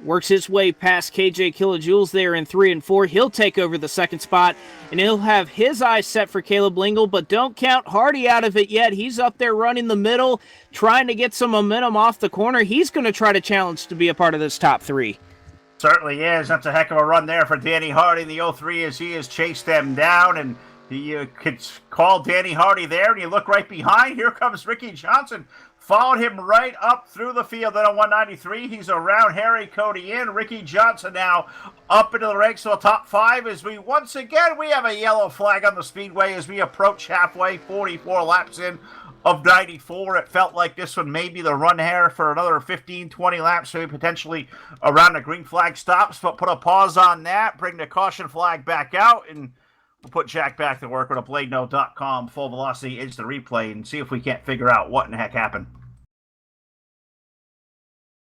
works his way past KJ Kilojoules there in 3 and 4. He'll take over the 2nd spot, and he'll have his eyes set for Caleb Lingle, but don't count Hardy out of it yet. He's up there running the middle, trying to get some momentum off the corner. He's going to try to challenge to be a part of this top 3. Certainly is. That's a heck of a run there for Danny Hardy, the 03, as he has chased them down, and you could call Danny Hardy there, and you look right behind. Here comes Ricky Johnson. Followed him right up through the field. Then on 193, he's around Harry Cody in. Ricky Johnson now up into the ranks of the top 5 as we once again, we have a yellow flag on the speedway as we approach halfway, 44 laps in of 94. It felt like this one may be the run here for another 15, 20 laps, maybe potentially around the green flag stops, but put a pause on that, bring the caution flag back out, and we'll put Jack back to work with a BladeNote.com full velocity instant replay and see if we can't figure out what in the heck happened.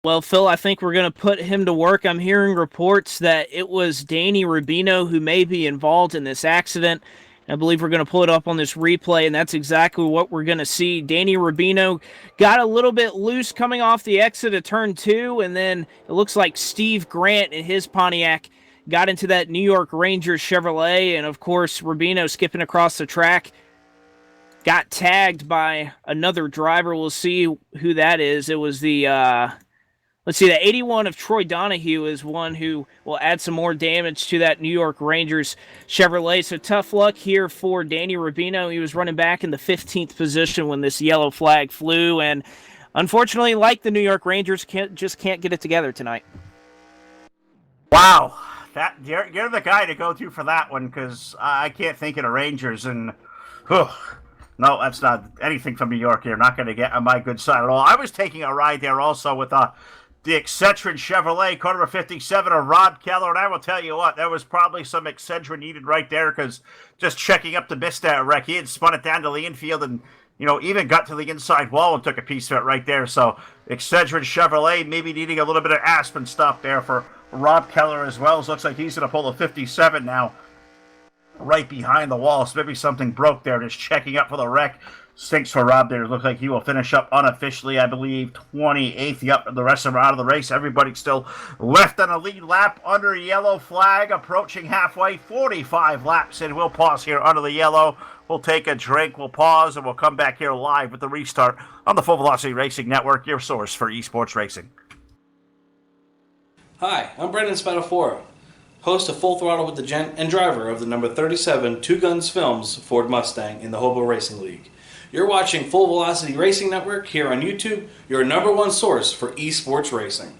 Well, Phil, I think we're going to put him to work. I'm hearing reports that it was Danny Rubino who may be involved in this accident. I believe we're going to pull it up on this replay, and that's exactly what we're going to see. Danny Rubino got a little bit loose coming off the exit of turn 2, and then it looks like Steve Grant in his Pontiac got into that New York Rangers Chevrolet, and of course Rubino skipping across the track got tagged by another driver. We'll see who that is. It was the let's see, the 81 of Troy Donahue is one who will add some more damage to that New York Rangers Chevrolet. So tough luck here for Danny Rubino. He was running back in the 15th position when this yellow flag flew, and unfortunately, like the New York Rangers, just can't get it together tonight. Wow. You're the guy to go to for that one, because I can't think of the Rangers, and Whew. No, that's not anything from New York here. Not going to get on my good side at all. I was taking a ride there also with the Excedrin Chevrolet, car number 57 of Rob Keller, and I will tell you what, there was probably some Excedrin needed right there because just checking up to miss that wreck, he had spun it down to the infield and, even got to the inside wall and took a piece of it right there. So Excedrin Chevrolet maybe needing a little bit of Aspen stuff there for Rob Keller as well. It looks like he's going to pull a 57 now right behind the wall. So maybe something broke there, just checking up for the wreck. Stinks for Rob there. Looks like he will finish up unofficially, I believe, 28th. Yep, the rest of them are out of the race. Everybody still left on a lead lap under yellow flag, approaching halfway, 45 laps in. We'll pause here under the yellow. We'll take a drink, we'll pause, and we'll come back here live with the restart on the Full Velocity Racing Network, your source for esports racing. Hi, I'm Brendan Spadafora, host of Full Throttle with the Gent and driver of the number 37 Two Guns Films Ford Mustang in the Hobo Racing League. You're watching Full Velocity Racing Network here on YouTube, your number one source for esports racing.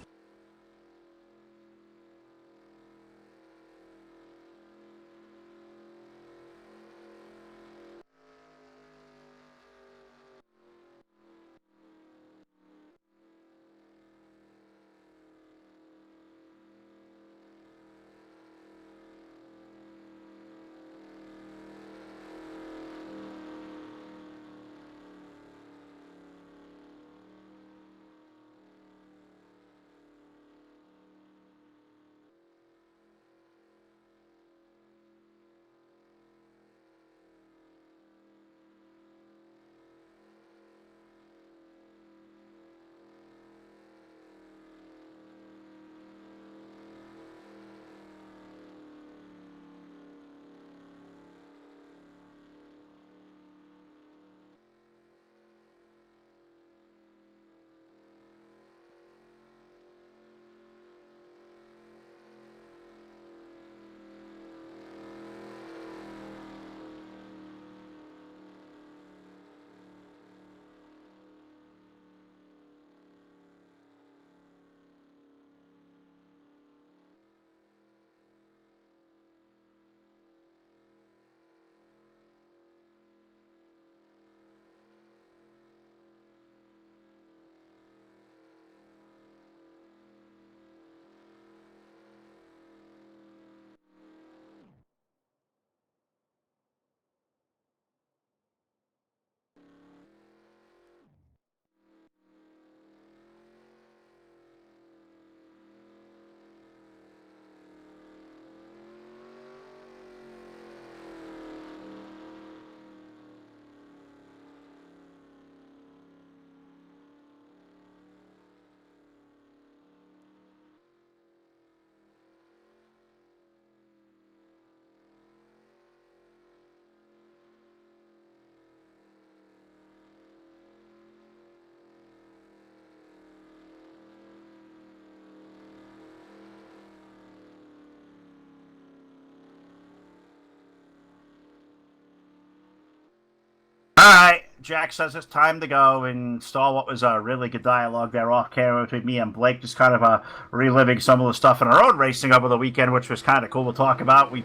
All right, Jack says it's time to go and install what was a really good dialogue there off camera between me and Blake, just kind of reliving some of the stuff in our own racing over the weekend, which was kind of cool to talk about. We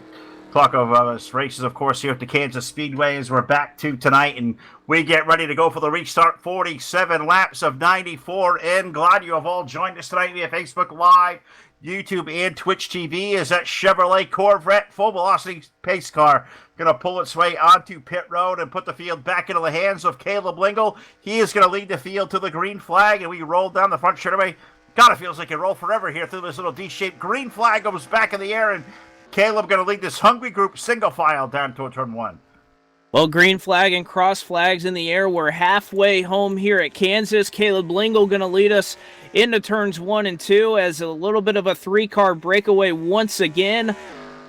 talk of races, of course, here at the Kansas Speedway as we're back to tonight, and we get ready to go for the restart. 47 laps of 94 in. Glad you have all joined us tonight via Facebook Live, YouTube, and Twitch TV as that Chevrolet Corvette full velocity pace car going to pull its way onto pit road and put the field back into the hands of Caleb Lingle. He is going to lead the field to the green flag, and we roll down the front straightaway. God, it feels like it roll forever here through this little D-shaped green flag goes back in the air, and Caleb going to lead this hungry group single file down to turn one. Well, green flag and cross flags in the air. We're halfway home here at Kansas. Caleb Lingle going to lead us into turns 1 and 2 as a little bit of a 3-car breakaway once again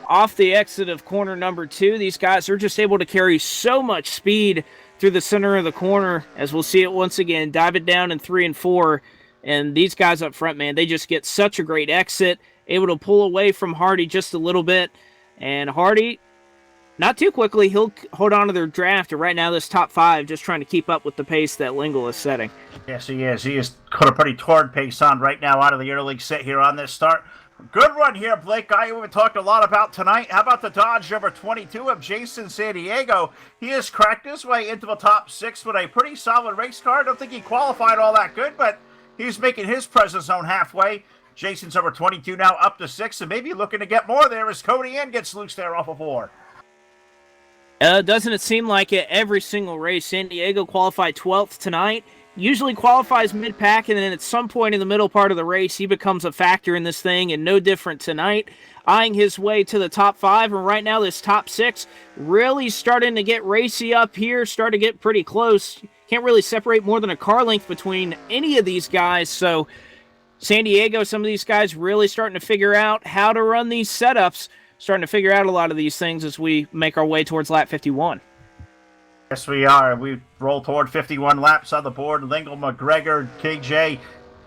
off the exit of corner number 2. These guys are just able to carry so much speed through the center of the corner, as we'll see it once again. Dive it down in 3 and 4. And these guys up front, man, they just get such a great exit, able to pull away from Hardy just a little bit. And Hardy, not too quickly, he'll hold on to their draft. And right now, this top 5 just trying to keep up with the pace that Lingle is setting. Yes, he is. He has put a pretty torrid pace on right now out of the early set here on this start. Good run here, Blake. Guy we've talked a lot about tonight. How about the Dodge number 22 of Jason San Diego? He has cracked his way into the top 6 with a pretty solid race car. I don't think he qualified all that good, but he's making his presence known halfway. Jason's number 22 now up to 6, and maybe looking to get more there as Cody Ann gets loose there off of 4. Doesn't it seem like it every single race? San Diego qualified 12th tonight. Usually qualifies mid-pack, and then at some point in the middle part of the race, he becomes a factor in this thing, and no different tonight. Eyeing his way to the top 5, and right now this top 6 really starting to get racy up here, starting to get pretty close. Can't really separate more than a car length between any of these guys, so San Diego, some of these guys really starting to figure out how to run these setups, starting to figure out a lot of these things as we make our way towards lap 51. Yes, we are. We roll toward 51 laps on the board. Lingle, McGregor, KJ,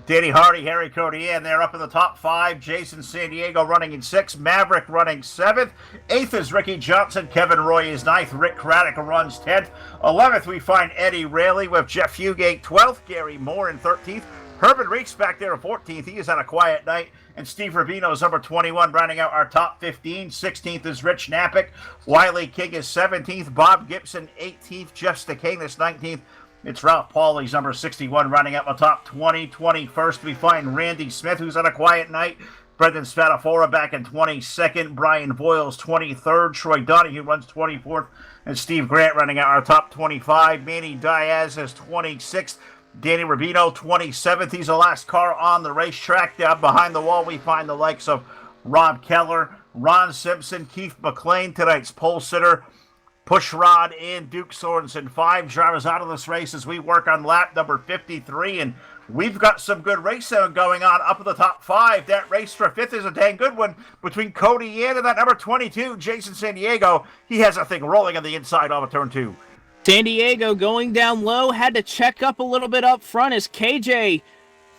Danny Hardy, Harry Cody, and they're up in the top 5. Jason San Diego running in 6th. Maverick running 7th. 8th is Ricky Johnson. Kevin Roy is 9th. Rick Craddock runs 10th. 11th, we find Eddie Rayleigh with Jeff Fugate 12th. Gary Moore in 13th. Herman Reeks back there in 14th. He is on a quiet night. And Steve Rubino is number 21, rounding out our top 15. 16th is Rich Knappick. Wiley King is 17th. Bob Gibson, 18th. Jeff Stakanis, 19th. It's Ralph Pauly's number 61, rounding out the top 20. 21st, we find Randy Smith, who's on a quiet night. Brendan Spadafora back in 22nd. Brian Voiles, 23rd. Troy Donahue runs 24th. And Steve Grant running out our top 25. Manny Diaz is 26th. Danny Rubino, 27th. He's the last car on the racetrack. Down behind the wall, we find the likes of Rob Keller, Ron Simpson, Keith McLean, tonight's pole sitter, Pushrod, and Duke Sorensen. 5 drivers out of this race as we work on lap number 53. And we've got some good racing going on up at the top 5. That race for 5th is a dang good one between Cody Ann and that number 22, Jason San Diego. He has a thing rolling on the inside off of turn 2. San Diego going down low, had to check up a little bit up front as KJ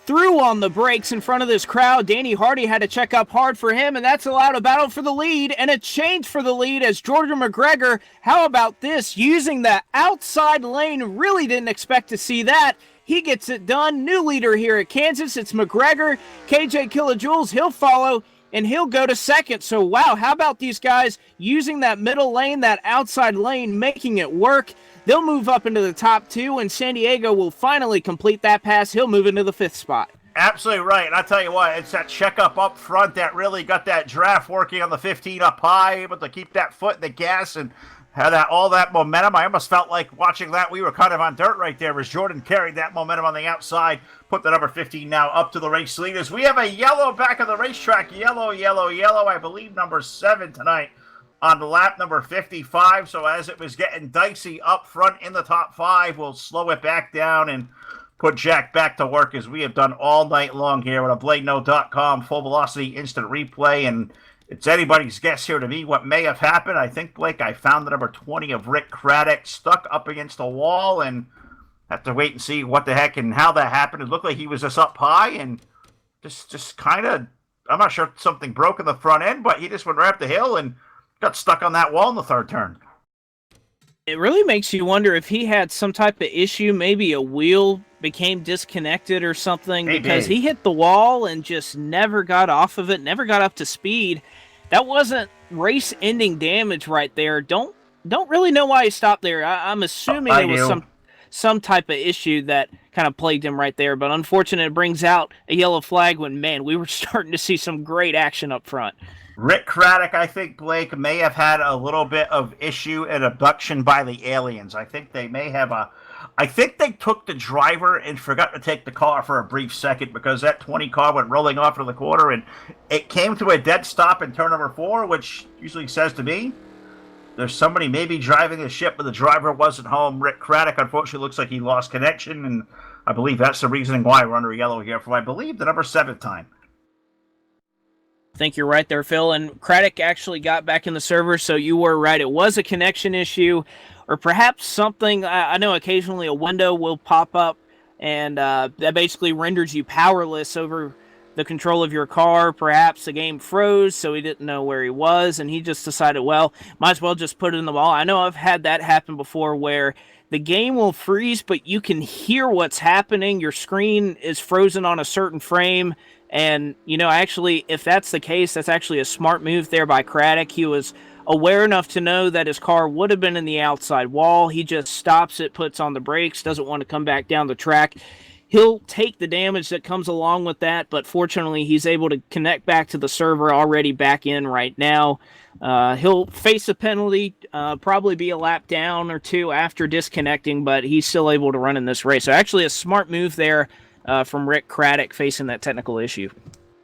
threw on the brakes in front of this crowd. Danny Hardy had to check up hard for him, and that's allowed a battle for the lead and a change for the lead as Jordan McGregor, how about this, using the outside lane, really didn't expect to see that. He gets it done. New leader here at Kansas, it's McGregor. KJ Kilojoules, he'll follow, and he'll go to 2nd. So, wow, how about these guys using that middle lane, that outside lane, making it work? They'll move up into the top 2, and San Diego will finally complete that pass. He'll move into the 5th spot. Absolutely right. And I tell you what, it's that checkup up front that really got that draft working on the 15 up high, able to keep that foot in the gas and had all that momentum. I almost felt like watching that we were kind of on dirt right there as Jordan carried that momentum on the outside, put the number 15 now up to the race leaders. We have a yellow back on the racetrack. Yellow, yellow, yellow. I believe number 7 tonight on the lap number 55. So as it was getting dicey up front in the top 5, we'll slow it back down and put Jack back to work as we have done all night long here with a BladeNo.com full velocity instant replay. And it's anybody's guess here to me what may have happened. I think, Blake, I found the number 20 of Rick Craddock stuck up against the wall and have to wait and see what the heck and how that happened. It looked like he was just up high and just kind of, I'm not sure if something broke in the front end, but he just went right up the hill and got stuck on that wall in the 3rd turn. It really makes you wonder if he had some type of issue, maybe a wheel became disconnected or something, because he hit the wall and just never got off of it, never got up to speed. That wasn't race-ending damage right there. Don't really know why he stopped there. I'm assuming it was some type of issue that kind of plagued him right there, but unfortunately it brings out a yellow flag when, man, we were starting to see some great action up front. Rick Craddock, I think, Blake, may have had a little bit of issue and abduction by the aliens. I think they may have I think they took the driver and forgot to take the car for a brief second because that 20 car went rolling off to the corner and it came to a dead stop in turn number 4, which usually says to me there's somebody maybe driving the ship, but the driver wasn't home. Rick Craddock, unfortunately, looks like he lost connection, and I believe that's the reasoning why we're under yellow here for, I believe, the number 7th time. I think you're right there, Phil. And Craddock actually got back in the server, so you were right. It was a connection issue, or perhaps something. I know occasionally a window will pop up, and that basically renders you powerless over the control of your car. Perhaps the game froze, so he didn't know where he was, and he just decided, well, might as well just put it in the ball. I know I've had that happen before where the game will freeze, but you can hear what's happening. Your screen is frozen on a certain frame, And, actually, if that's the case, that's actually a smart move there by Craddock. He was aware enough to know that his car would have been in the outside wall. He just stops it, puts on the brakes, doesn't want to come back down the track. He'll take the damage that comes along with that, but fortunately he's able to connect back to the server already back in right now. He'll face a penalty, probably be a lap down or two after disconnecting, but he's still able to run in this race. So actually a smart move there from Rick Craddock facing that technical issue.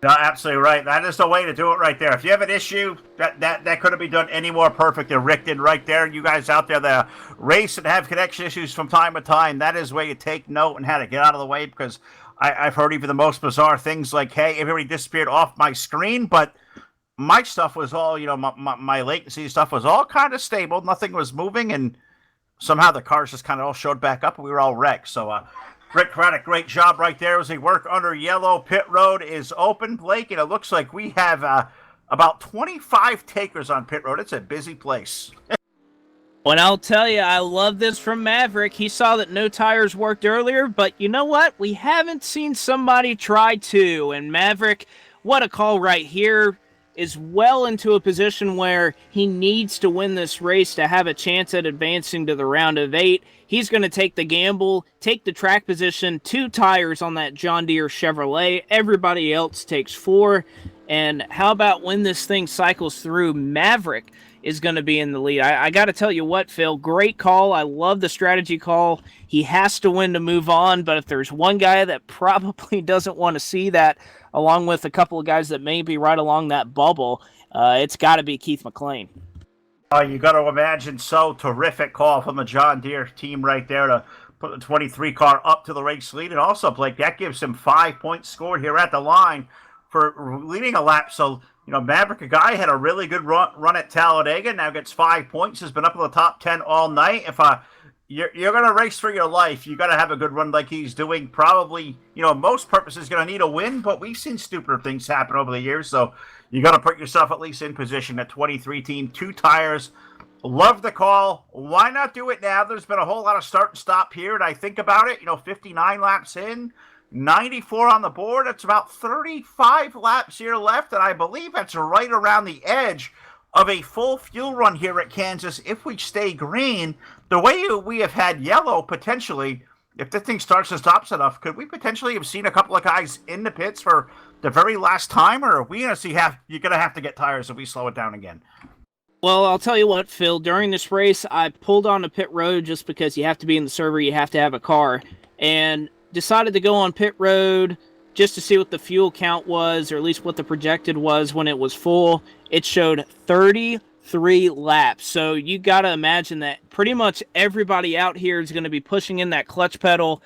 No, absolutely right. That is the way to do it right there. If you have an issue, that couldn't be done any more perfect than Rick did right there. You guys out there that race and have connection issues from time to time, that is where you take note and how to get out of the way, because I've heard even the most bizarre things like, hey, everybody disappeared off my screen, but my stuff was all, my latency stuff was all kind of stable. Nothing was moving, and somehow the cars just kind of all showed back up, and we were all wrecked. So, Rick Craddock, great job right there as they work under yellow. Pit road is open, Blake, and it looks like we have about 25 takers on pit road. It's a busy place. Well, I'll tell you, I love this from Maverick. He saw that no tires worked earlier, but you know what? We haven't seen somebody try to, and Maverick, what a call right here, is well into a position where he needs to win this race to have a chance at advancing to the round of 8. He's going to take the gamble, take the track position, 2 tires on that John Deere Chevrolet. Everybody else takes 4. And how about when this thing cycles through, Maverick is going to be in the lead. I got to tell you what, Phil, great call. I love the strategy call. He has to win to move on, but if there's one guy that probably doesn't want to see that, along with a couple of guys that may be right along that bubble, it's got to be Keith McLean. You got to imagine, so terrific call from the John Deere team right there to put the 23 car up to the race lead. And also, Blake, that gives him 5 points scored here at the line for leading a lap. So, Maverick, a guy had a really good run at Talladega, now gets 5 points, has been up in the top 10 all night. If you're going to race for your life, you got to have a good run like he's doing. Probably, most purposes going to need a win, but we've seen stupider things happen over the years. So you got to put yourself at least in position at 23 team, 2 tires. Love the call. Why not do it now? There's been a whole lot of start and stop here, and I think about it, 59 laps in, 94 on the board. It's about 35 laps here left, and I believe that's right around the edge of a full fuel run here at Kansas if we stay green. The way we have had yellow, potentially, if this thing starts and stops enough, could we potentially have seen a couple of guys in the pits for the very last time, or are we going to see you're going to have to get tires if we slow it down again? Well, I'll tell you what, Phil, during this race, I pulled on a pit road just because you have to be in the server, you have to have a car, and decided to go on pit road just to see what the fuel count was, or at least what the projected was when it was full. It showed 33 laps. So you got to imagine that pretty much everybody out here is going to be pushing in that clutch pedal.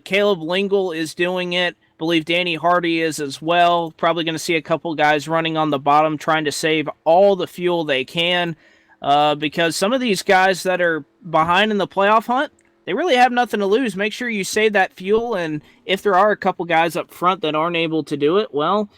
Caleb Lingle is doing it. I believe Danny Hardy is as well. Probably going to see a couple guys running on the bottom trying to save all the fuel they can, because some of these guys that are behind in the playoff hunt, they really have nothing to lose. Make sure you save that fuel, and if there are a couple guys up front that aren't able to do it, well,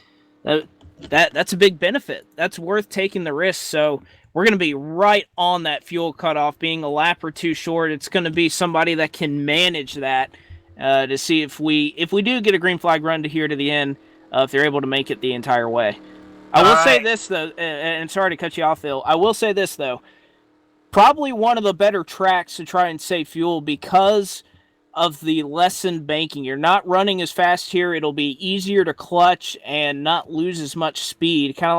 that's a big benefit. That's worth taking the risk. So we're going to be right on that fuel cutoff, being a lap or 2 short. It's going to be somebody that can manage that to see if we do get a green flag run to here to the end, if they're able to make it the entire way. I will say this, though, and sorry to cut you off, Phil. I will say this, though. Probably one of the better tracks to try and save fuel because of the lessened banking. You're not running as fast here. It'll be easier to clutch and not lose as much speed. Kind of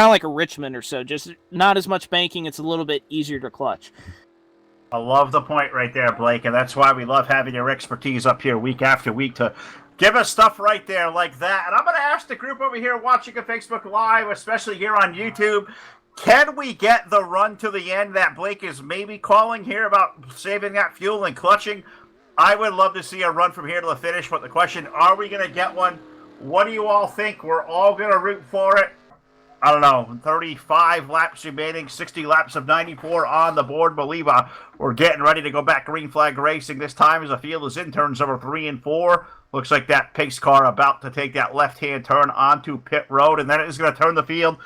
like a Richmond or so. Just not as much banking. It's a little bit easier to clutch. I love the point right there, Blake, and that's why we love having your expertise up here week after week to give us stuff right there like that. And I'm going to ask the group over here watching on Facebook Live, especially here on YouTube, can we get the run to the end that Blake is maybe calling here about saving that fuel and clutching? I would love to see a run from here to the finish, but the question, are we going to get one? What do you all think? We're all going to root for it. I don't know, 35 laps remaining, 60 laps of 94 on the board. Believe we're getting ready to go back green flag racing this time as the field is in turns number 3 and 4. Looks like that pace car about to take that left-hand turn onto pit road, and then it is going to turn the field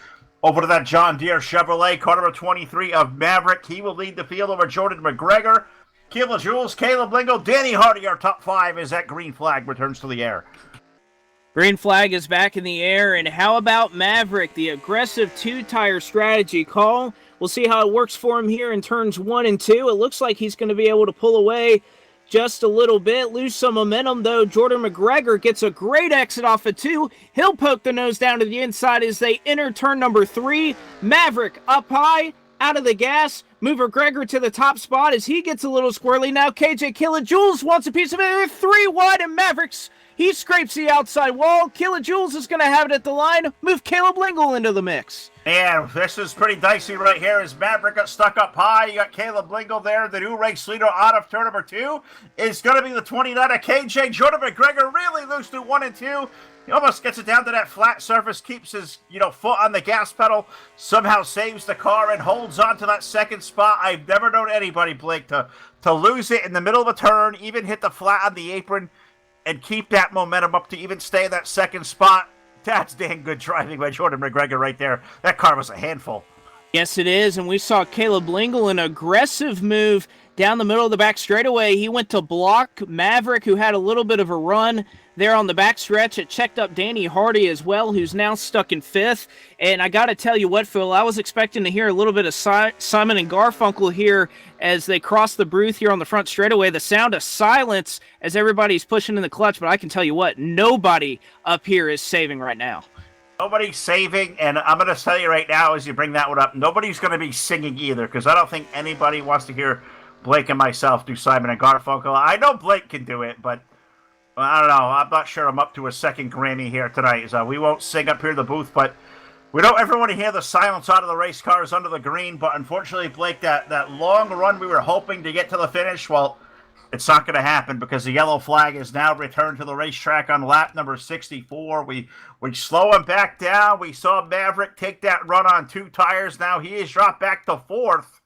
over to that John Deere Chevrolet, car number 23 of Maverick. He will lead the field over Jordan McGregor, Keelan Jules, Caleb Lingle, Danny Hardy, our top 5 as that green flag returns to the air. Green flag is back in the air, and how about Maverick, the aggressive two-tire strategy call? We'll see how it works for him here in turns 1 and 2. It looks like he's going to be able to pull away just a little bit, lose some momentum, though. Jordan McGregor gets a great exit off of 2. He'll poke the nose down to the inside as they enter turn number 3. Maverick up high, out of the gas. Move McGregor to the top spot as he gets a little squirrely. Now KJ Kilojoules wants a piece of it. 3 wide, and Mavericks, he scrapes the outside wall. Kilojoules is going to have it at the line. Move Caleb Lingle into the mix. Man, this is pretty dicey right here as Maverick got stuck up high. You got Caleb Lingle there, the new race leader out of turn number 2. Is going to be the 29 of KJ. Jordan McGregor really loose through 1 and 2. He almost gets it down to that flat surface, keeps his foot on the gas pedal, somehow saves the car and holds on to that second spot. I've never known anybody, Blake, to lose it in the middle of a turn, even hit the flat on the apron, and keep that momentum up to even stay in that second spot. That's dang good driving by Jordan McGregor right there. That car was a handful. Yes, it is, and we saw Caleb Lingle, an aggressive move down the middle of the back straightaway. He went to block Maverick, who had a little bit of a run there on the back stretch. It checked up Danny Hardy as well, who's now stuck in 5th. And I got to tell you what, Phil, I was expecting to hear a little bit of Simon and Garfunkel here as they cross the booth here on the front straightaway. The sound of silence as everybody's pushing in the clutch, but I can tell you what, nobody up here is saving right now. Nobody's saving, and I'm going to tell you right now as you bring that one up, nobody's going to be singing either, because I don't think anybody wants to hear Blake and myself do Simon and Garfunkel. I know Blake can do it, but I don't know. I'm not sure I'm up to a second Grammy here tonight. So we won't sing up here in the booth, but we don't ever want to hear the silence out of the race cars under the green. But unfortunately, Blake, that long run we were hoping to get to the finish, well, it's not going to happen because the yellow flag is now returned to the racetrack on lap number 64. We slow him back down. We saw Maverick take that run on 2 tires. Now he is dropped back to 4th.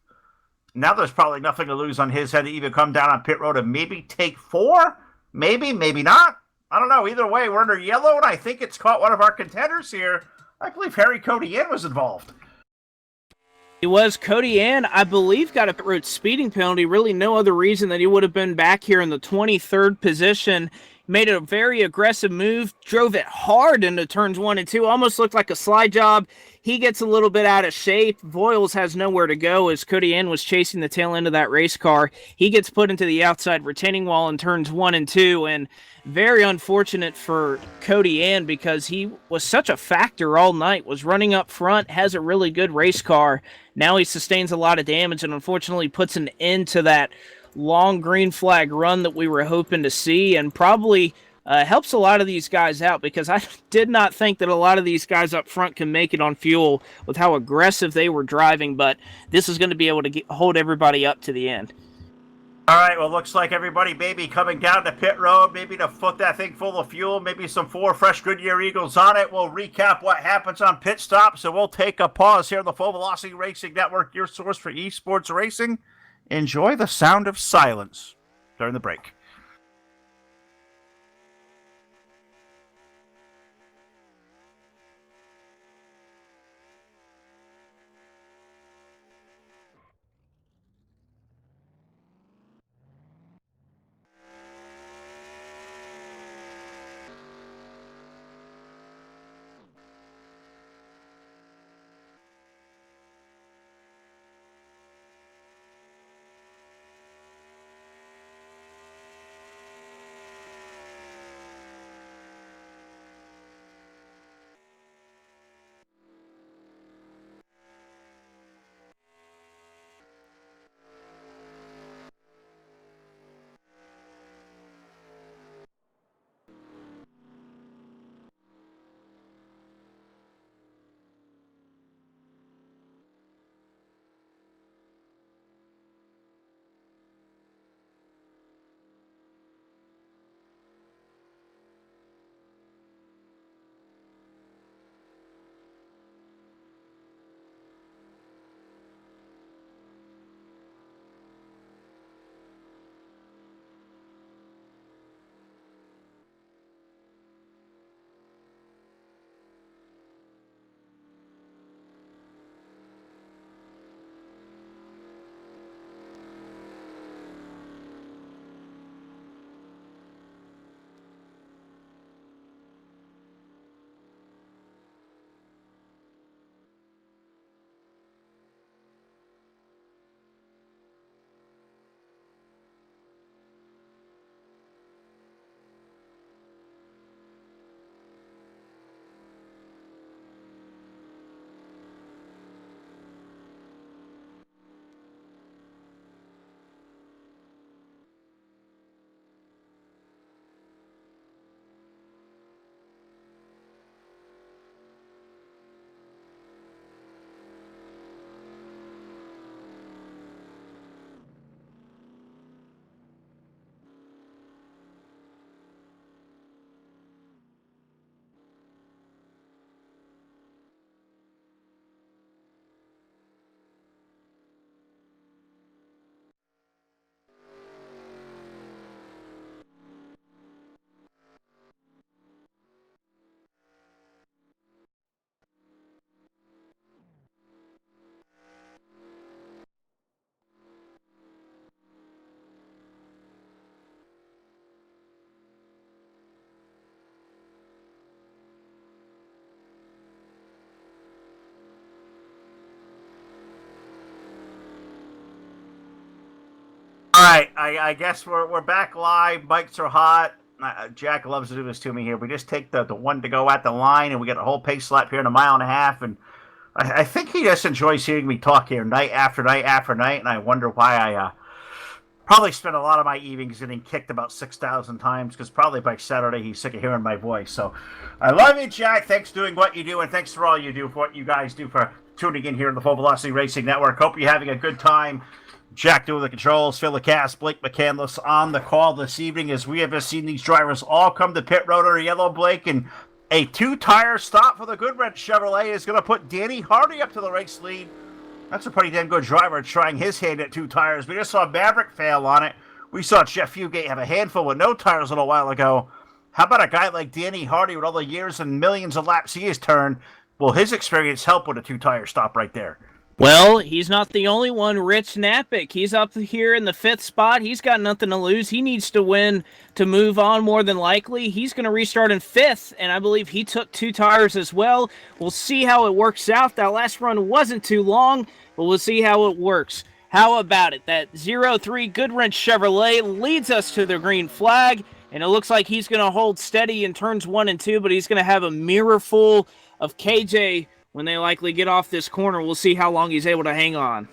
Now there's probably nothing to lose on his head to even come down on pit road and maybe take 4. Maybe not. I don't know. Either way, we're under yellow, and I think it's caught one of our contenders here. I believe Harry Codian was involved. It was Codian, I believe, got a pit road speeding penalty. Really no other reason that he would have been back here in the 23rd position. Made a very aggressive move, drove it hard into turns 1 and 2, almost looked like a slide job. He gets a little bit out of shape. Voiles has nowhere to go as Codian was chasing the tail end of that race car. He gets put into the outside retaining wall in turns 1 and 2, and very unfortunate for Codian because he was such a factor all night, was running up front, has a really good race car. Now he sustains a lot of damage and unfortunately puts an end to that long green flag run that we were hoping to see, and probably helps a lot of these guys out because I did not think that a lot of these guys up front can make it on fuel with how aggressive they were driving, but this is going to be able to hold everybody up to the end. All right, well, looks like everybody maybe coming down to pit road, maybe to put that thing full of fuel, maybe some 4 fresh Goodyear Eagles on it. We'll recap what happens on pit stop, so we'll take a pause here on the Full Velocity Racing Network, your source for esports racing. Enjoy the sound of silence during the break. right, I guess we're back live. Mics are hot. Jack loves to do this to me here. We just take the one to go at the line, and we get a whole pace lap here in a mile and a half. And I think he just enjoys hearing me talk here night after night after night. And I wonder why I probably spent a lot of my evenings getting kicked about 6,000 times, because probably by Saturday he's sick of hearing my voice. So I love you, Jack. Thanks for doing what you do, and thanks for all you do, for what you guys do, for tuning in here to the Full Velocity Racing Network. Hope you're having a good time. Jack doing the controls, Phil the cast, Blake McCandless on the call this evening, as we have just seen these drivers all come to pit road under yellow, Blake, and a two-tire stop for the Goodwrench Chevrolet is going to put Danny Hardy up to the race lead. That's a pretty damn good driver trying his hand at two tires. We just saw Maverick fail on it. We saw Jeff Fugate have a handful with no tires a little while ago. How about a guy like Danny Hardy with all the years and millions of laps he has turned? Will his experience help with a two-tire stop right there? Well, he's not the only one. Rich Napick, he's up here in the 5th spot. He's got nothing to lose. He needs to win to move on more than likely. He's going to restart in 5th, and I believe he took two tires as well. We'll see how it works out. That last run wasn't too long, but we'll see how it works. How about it? That 03 Goodwrench Chevrolet leads us to the green flag, and it looks like he's going to hold steady in turns 1 and 2, but he's going to have a mirror full of KJ when they likely get off this corner. We'll see how long he's able to hang on.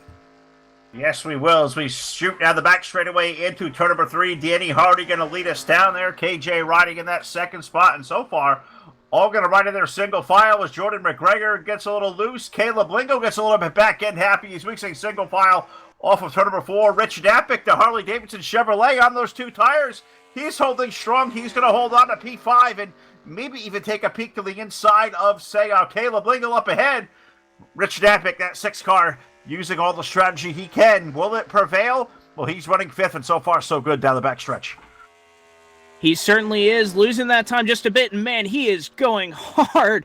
Yes, we will, as we shoot down the back straightaway into turn number 3. Danny Hardy going to lead us down there. KJ riding in that 2nd spot, and so far, all going to ride in their single file as Jordan McGregor gets a little loose. Caleb Lingo gets a little bit back end happy. He's mixing single file off of turn number 4. Rich Napick, the Harley-Davidson Chevrolet, on those two tires. He's holding strong. He's going to hold on to P5 and maybe even take a peek to the inside of, say, Caleb Lingle up ahead. Rich Napick, that 6 car, using all the strategy he can. Will it prevail? Well, he's running 5th, and so far so good down the backstretch. He certainly is, losing that time just a bit, and man, he is going hard.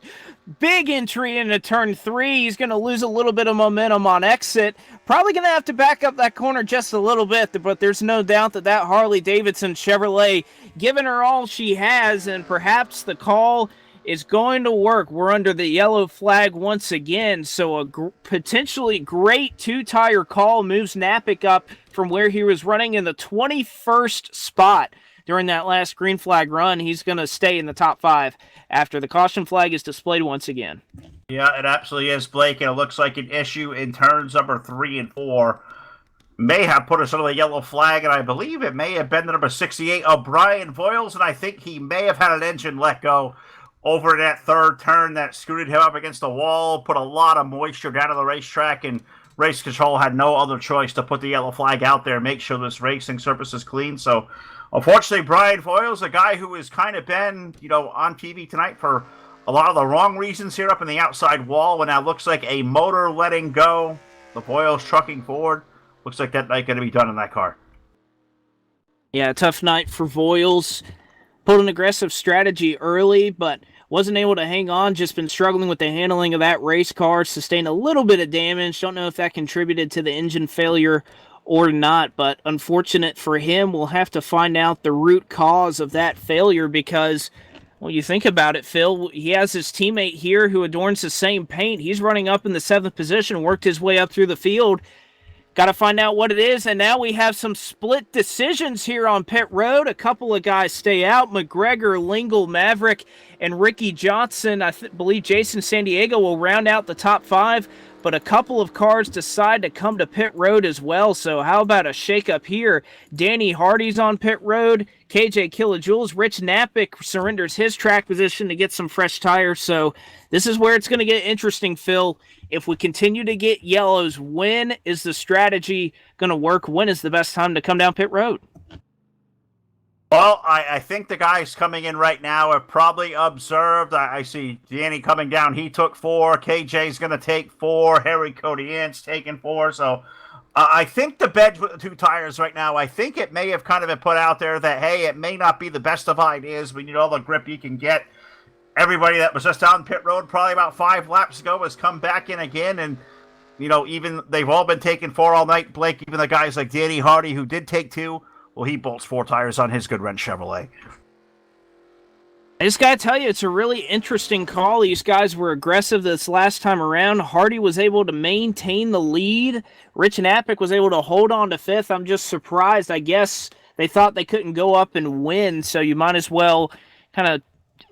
Big entry into turn 3. He's going to lose a little bit of momentum on exit. Probably going to have to back up that corner just a little bit, but there's no doubt that Harley-Davidson Chevrolet giving her all she has, and perhaps the call is going to work. We're under the yellow flag once again, so a potentially great two-tire call moves Napick up from where he was running in the 21st spot during that last green flag run. He's going to stay in the top 5 after the caution flag is displayed once again. Yeah, it absolutely is, Blake, and it looks like an issue in turns number 3 and 4. May have put us under the yellow flag, and I believe it may have been the number 68 of Brian Voiles, and I think he may have had an engine let go over that 3rd turn that scooted him up against the wall, put a lot of moisture down to the racetrack, and race control had no other choice to put the yellow flag out there, make sure this racing surface is clean. So, unfortunately, Brian Voiles, a guy who has kind of been, on TV tonight for a lot of the wrong reasons here up in the outside wall, and now looks like a motor letting go. The Voiles trucking forward. Looks like that night going to be done in that car. Yeah, tough night for Voiles. Pulled an aggressive strategy early, but wasn't able to hang on. Just been struggling with the handling of that race car. Sustained a little bit of damage. Don't know if that contributed to the engine failure or not, but unfortunate for him. We'll have to find out the root cause of that failure because, well, you think about it, Phil, he has his teammate here who adorns the same paint. He's running up in the 7th position, worked his way up through the field. Got to find out what it is, and now we have some split decisions here on pit road. A couple of guys stay out. McGregor, Lingle, Maverick, and Ricky Johnson. I believe Jason San Diego will round out the top 5, but a couple of cars decide to come to pit road as well. So how about a shakeup here? Danny Hardy's on pit road. KJ Kilojoules, Rich Napick surrenders his track position to get some fresh tires. So this is where it's going to get interesting, Phil. If we continue to get yellows, when is the strategy going to work? When is the best time to come down pit road? Well, I think the guys coming in right now have probably observed. I see Danny coming down. He took 4. KJ's going to take 4. Harry Codian's taking 4. So I think the bed with the 2 tires right now, I think it may have kind of been put out there that, hey, it may not be the best of ideas. We need all the grip you can get. Everybody that was just down pit road probably about 5 laps ago has come back in again. And, even they've all been taking 4 all night, Blake. Even the guys like Danny Hardy who did take 2. Well, he bolts 4 tires on his Goodwrench Chevrolet. I just got to tell you, it's a really interesting call. These guys were aggressive this last time around. Hardy was able to maintain the lead. Rich and Appick was able to hold on to fifth. I'm just surprised. I guess they thought they couldn't go up and win, so you might as well kind of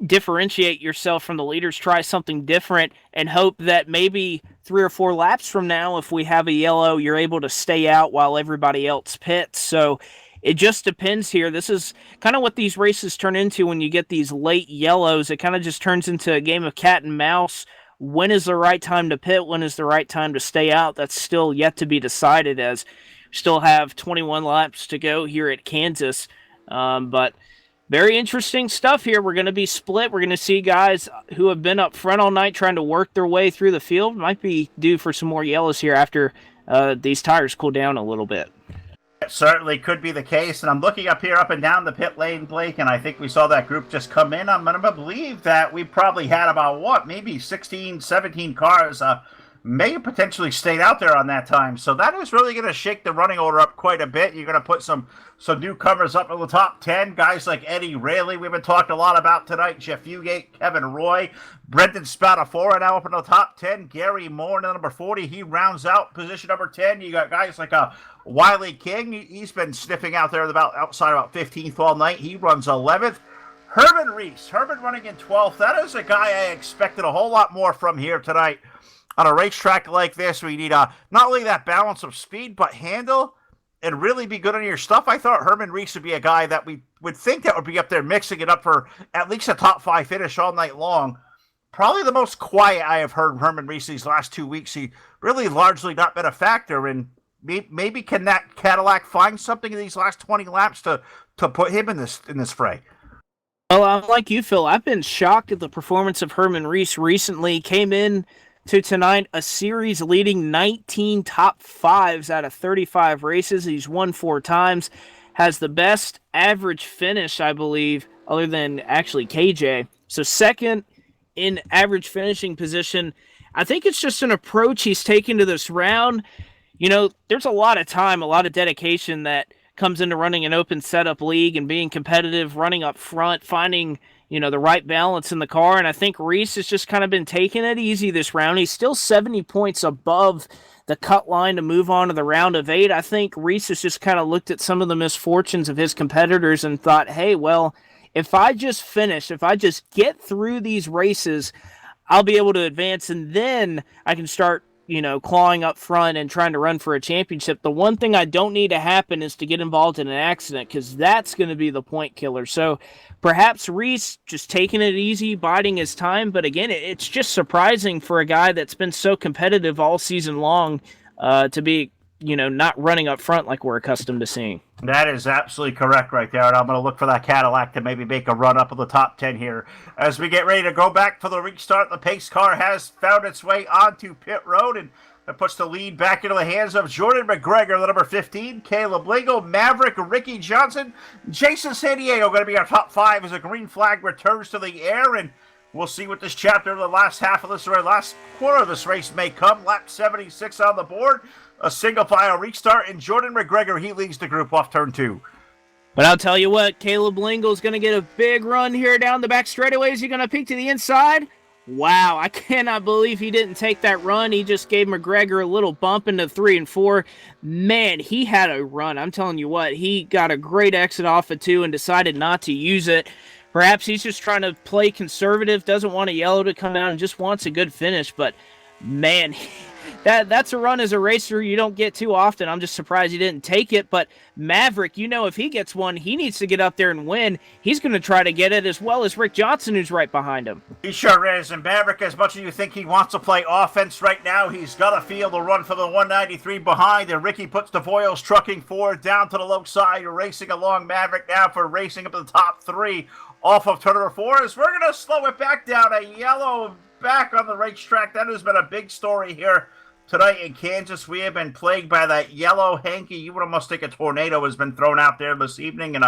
differentiate yourself from the leaders, try something different, and hope that maybe 3 or 4 laps from now, if we have a yellow, you're able to stay out while everybody else pits. So it just depends here. This is kind of what these races turn into when you get these late yellows. It kind of just turns into a game of cat and mouse. When is the right time to pit? When is the right time to stay out? That's still yet to be decided, as we still have 21 laps to go here at Kansas. But very interesting stuff here. We're going to be split. We're going to see guys who have been up front all night trying to work their way through the field. Might be due for some more yellows here after these tires cool down a little bit. It certainly could be the case, and I'm looking up here, up and down the pit lane, Blake, and I think we saw that group just come in. I'm going to believe that we probably had about, maybe 16, 17 cars may have potentially stayed out there on that time. So that is really going to shake the running order up quite a bit. You're going to put some newcomers up in the top 10, guys like Eddie Rayleigh, we've been talking a lot about tonight, Jeff Fugate, Kevin Roy, Brendan Spadafora now up in the top 10, Gary Moore, number 40, he rounds out position number 10. You got guys like Wiley King, he's been sniffing out there outside about 15th all night, he runs 11th. Herman Reese, running in 12th, that is a guy I expected a whole lot more from here tonight. On a racetrack like this, we need not only that balance of speed, but handle and really be good on your stuff. I thought Herman Reese would be a guy that we would think that would be up there mixing it up for at least a top 5 finish all night long. Probably the most quiet I have heard Herman Reese these last 2 weeks. He really largely not been a factor, and maybe can that Cadillac find something in these last 20 laps to put him in this fray? Well, I'm like you, Phil. I've been shocked at the performance of Herman Reese recently. Came in to tonight a series leading 19 top 5s out of 35 races. He's won 4 times, has the best average finish, I believe, other than actually KJ. So second in average finishing position. I think it's just an approach he's taken to this round. You know, there's a lot of time, a lot of dedication that comes into running an open setup league and being competitive, running up front, finding the right balance in the car. And I think Reese has just kind of been taking it easy this round. He's still 70 points above the cut line to move on to the round of 8. I think Reese has just kind of looked at some of the misfortunes of his competitors and thought, hey, well, if I just finish, if I just get through these races, I'll be able to advance, and then I can start clawing up front and trying to run for a championship. The one thing I don't need to happen is to get involved in an accident, because that's going to be the point killer. So perhaps Reese just taking it easy, biding his time. But again, it's just surprising for a guy that's been so competitive all season long to be, not running up front like we're accustomed to seeing. That is absolutely correct right there, and I'm going to look for that Cadillac to maybe make a run up in the top 10 here. As we get ready to go back for the restart, the pace car has found its way onto pit road, and it puts the lead back into the hands of Jordan McGregor, the number 15, Caleb Lingo, Maverick, Ricky Johnson, Jason San Diego going to be our top 5 as a green flag returns to the air, and we'll see what this chapter of the last half of this race, last quarter of this race may come. Lap 76 on the board. A single file restart, and Jordan McGregor, he leads the group off turn 2. But I'll tell you what, Caleb Lingo's going to get a big run here down the back straightaway. Is he going to peek to the inside? Wow, I cannot believe he didn't take that run. He just gave McGregor a little bump into 3 and 4. Man, he had a run. I'm telling you what, he got a great exit off of 2 and decided not to use it. Perhaps he's just trying to play conservative, doesn't want a yellow to come out, and just wants a good finish. But, man, that's a run as a racer you don't get too often. I'm just surprised he didn't take it. But Maverick, if he gets one, he needs to get up there and win. He's going to try to get it, as well as Rick Johnson, who's right behind him. He sure is. And Maverick, as much as you think he wants to play offense right now, he's got a field to run for the 193 behind. And Ricky puts the Voiles trucking forward down to the low side, racing along Maverick now for racing up to the top 3 off of turn number 4. As we're going to slow it back down, a yellow back on the racetrack. That has been a big story here tonight in Kansas. We have been plagued by that yellow hanky. You would almost think a tornado has been thrown out there this evening. And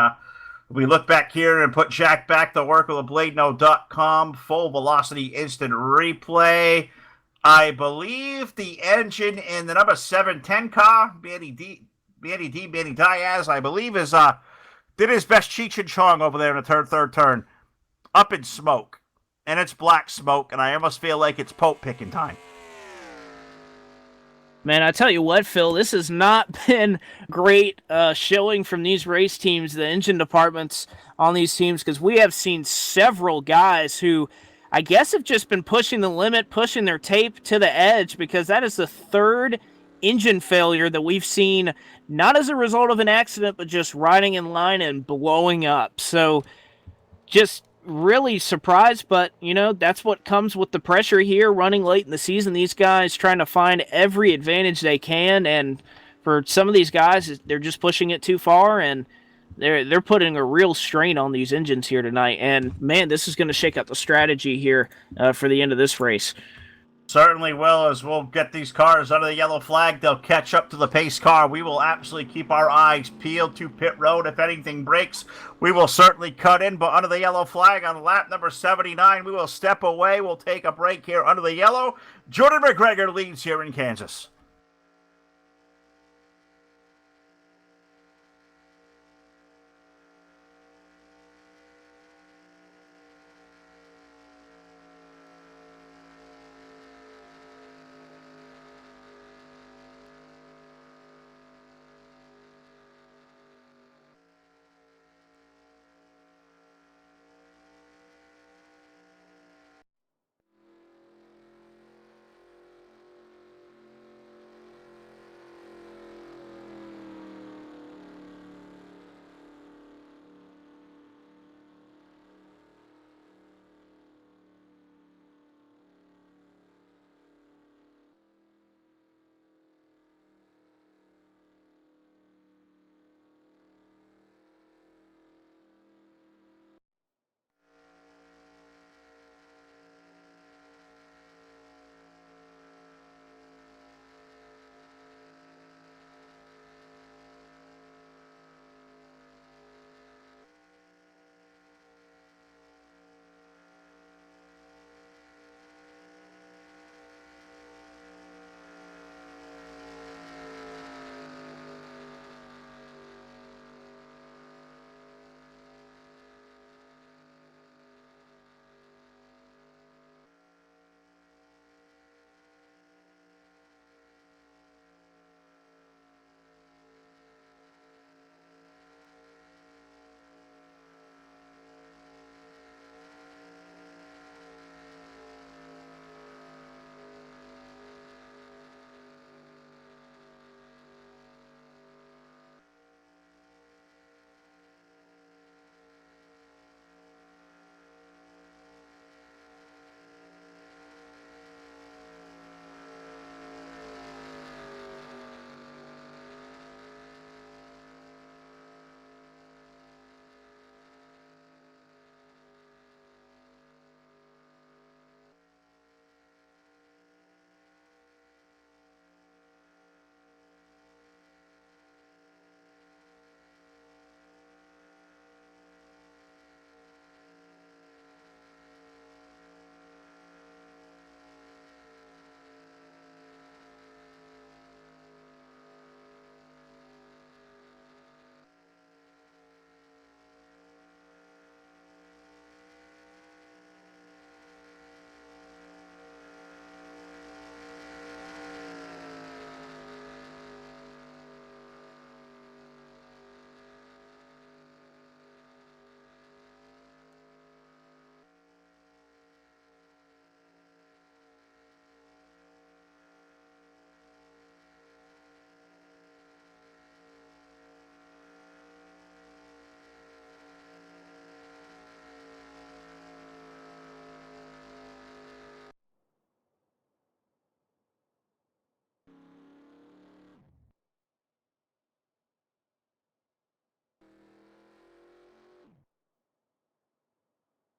we look back here and put Jack back to work with a BladeNo.com full velocity instant replay. I believe the engine in the number 710 car, Manny Diaz, I believe, did his best Cheech and Chong over there in the third turn. up in smoke. And it's black smoke, and I almost feel like it's Pope picking time. Man, I tell you what, Phil, this has not been great showing from these race teams, the engine departments on these teams, because we have seen several guys who I guess have just been pushing the limit, pushing their tape to the edge, because that is the third engine failure that we've seen, not as a result of an accident, but just riding in line and blowing up. So just really surprised, but that's what comes with the pressure here running late in the season. These guys trying to find every advantage they can, and for some of these guys, they're just pushing it too far, and they're putting a real strain on these engines here tonight. And man, this is going to shake up the strategy here for the end of this race. Certainly will, as we'll get these cars under the yellow flag. They'll catch up to the pace car. We will absolutely keep our eyes peeled to pit road. If anything breaks, we will certainly cut in. But under the yellow flag on lap number 79, we will step away. We'll take a break here under the yellow. Jordan McGregor leads here in Kansas.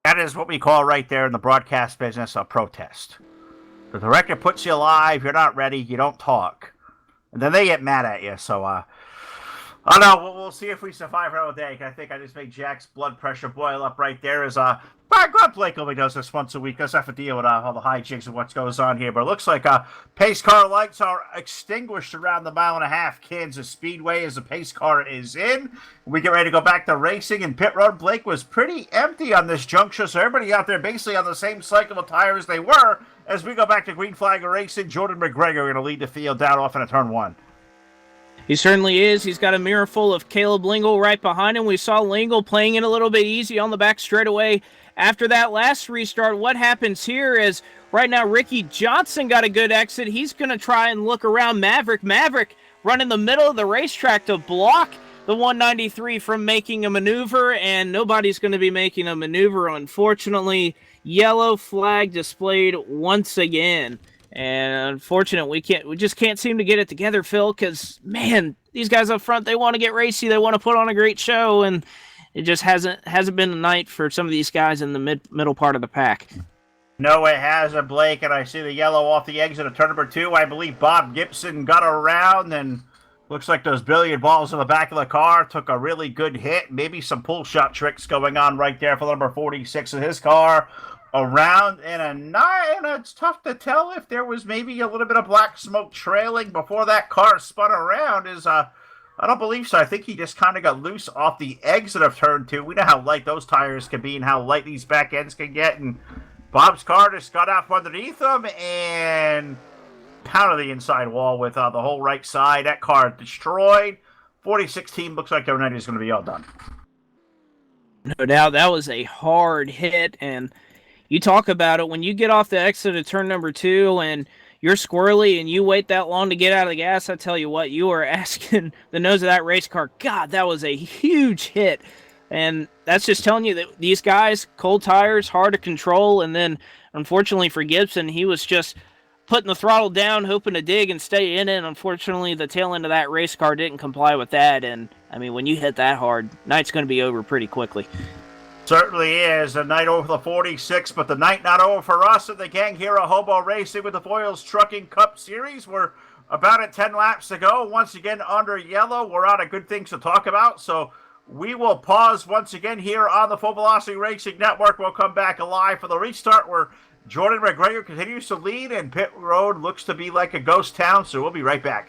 That is what we call right there in the broadcast business a protest. The director puts you live, you're not ready, you don't talk. And then they get mad at you. So Oh no, we'll see if we survive another day. I think I just made Jack's blood pressure boil up right there. As glad Blake only does this once a week. Doesn't have to deal with all the hijinks of what goes on here. But it looks like pace car lights are extinguished around the 1.5 Kansas Speedway as the pace car is in. We get ready to go back to racing, and pit road Blake was pretty empty on this juncture, so everybody out there basically on the same cycle of tires they were. As we go back to green flag racing, Jordan McGregor going to lead the field down off in a turn 1. He certainly is. He's got a mirror full of Caleb Lingle right behind him. We saw Lingle playing it a little bit easy on the back straightaway. After that last restart, what happens here is right now Ricky Johnson got a good exit. He's going to try and look around Maverick. Maverick run in the middle of the racetrack to block the 193 from making a maneuver, and nobody's going to be making a maneuver, unfortunately. Yellow flag displayed once again. And unfortunate, we just can't seem to get it together, Phil, because, man, these guys up front, they want to get racy, they want to put on a great show, and it just hasn't been a night for some of these guys in the middle part of the pack. No, it hasn't, Blake, and I see the yellow off the exit of turn number 2. I believe Bob Gibson got around, and looks like those billiard balls in the back of the car took a really good hit. Maybe some pull shot tricks going on right there for number 46 of his car. Around in a night, and it's tough to tell if there was maybe a little bit of black smoke trailing before that car spun around. I don't believe so. I think he just kind of got loose off the exit of turn 2. We know how light those tires can be and how light these back ends can get, and Bob's car just got out from underneath him and pounded the inside wall with the whole right side. That car destroyed. 46 team looks like their night is going to be all done. No doubt, that was a hard hit, and you talk about it, when you get off the exit of turn number 2 and you're squirrely and you wait that long to get out of the gas, I tell you what, you are asking the nose of that race car. God, that was a huge hit. And that's just telling you that these guys, cold tires, hard to control. And then, unfortunately for Gibson, he was just putting the throttle down, hoping to dig and stay in it. And unfortunately, the tail end of that race car didn't comply with that. And, I mean, when you hit that hard, night's going to be over pretty quickly. Certainly is. A night over for the 46, but the night not over for us and the gang here at Hobo Racing with the Voiles Trucking Cup Series. We're about at 10 laps to go. Once again, under yellow. We're out of good things to talk about, so we will pause once again here on the Full Velocity Racing Network. We'll come back live for the restart where Jordan McGregor continues to lead and pit road looks to be like a ghost town, so we'll be right back.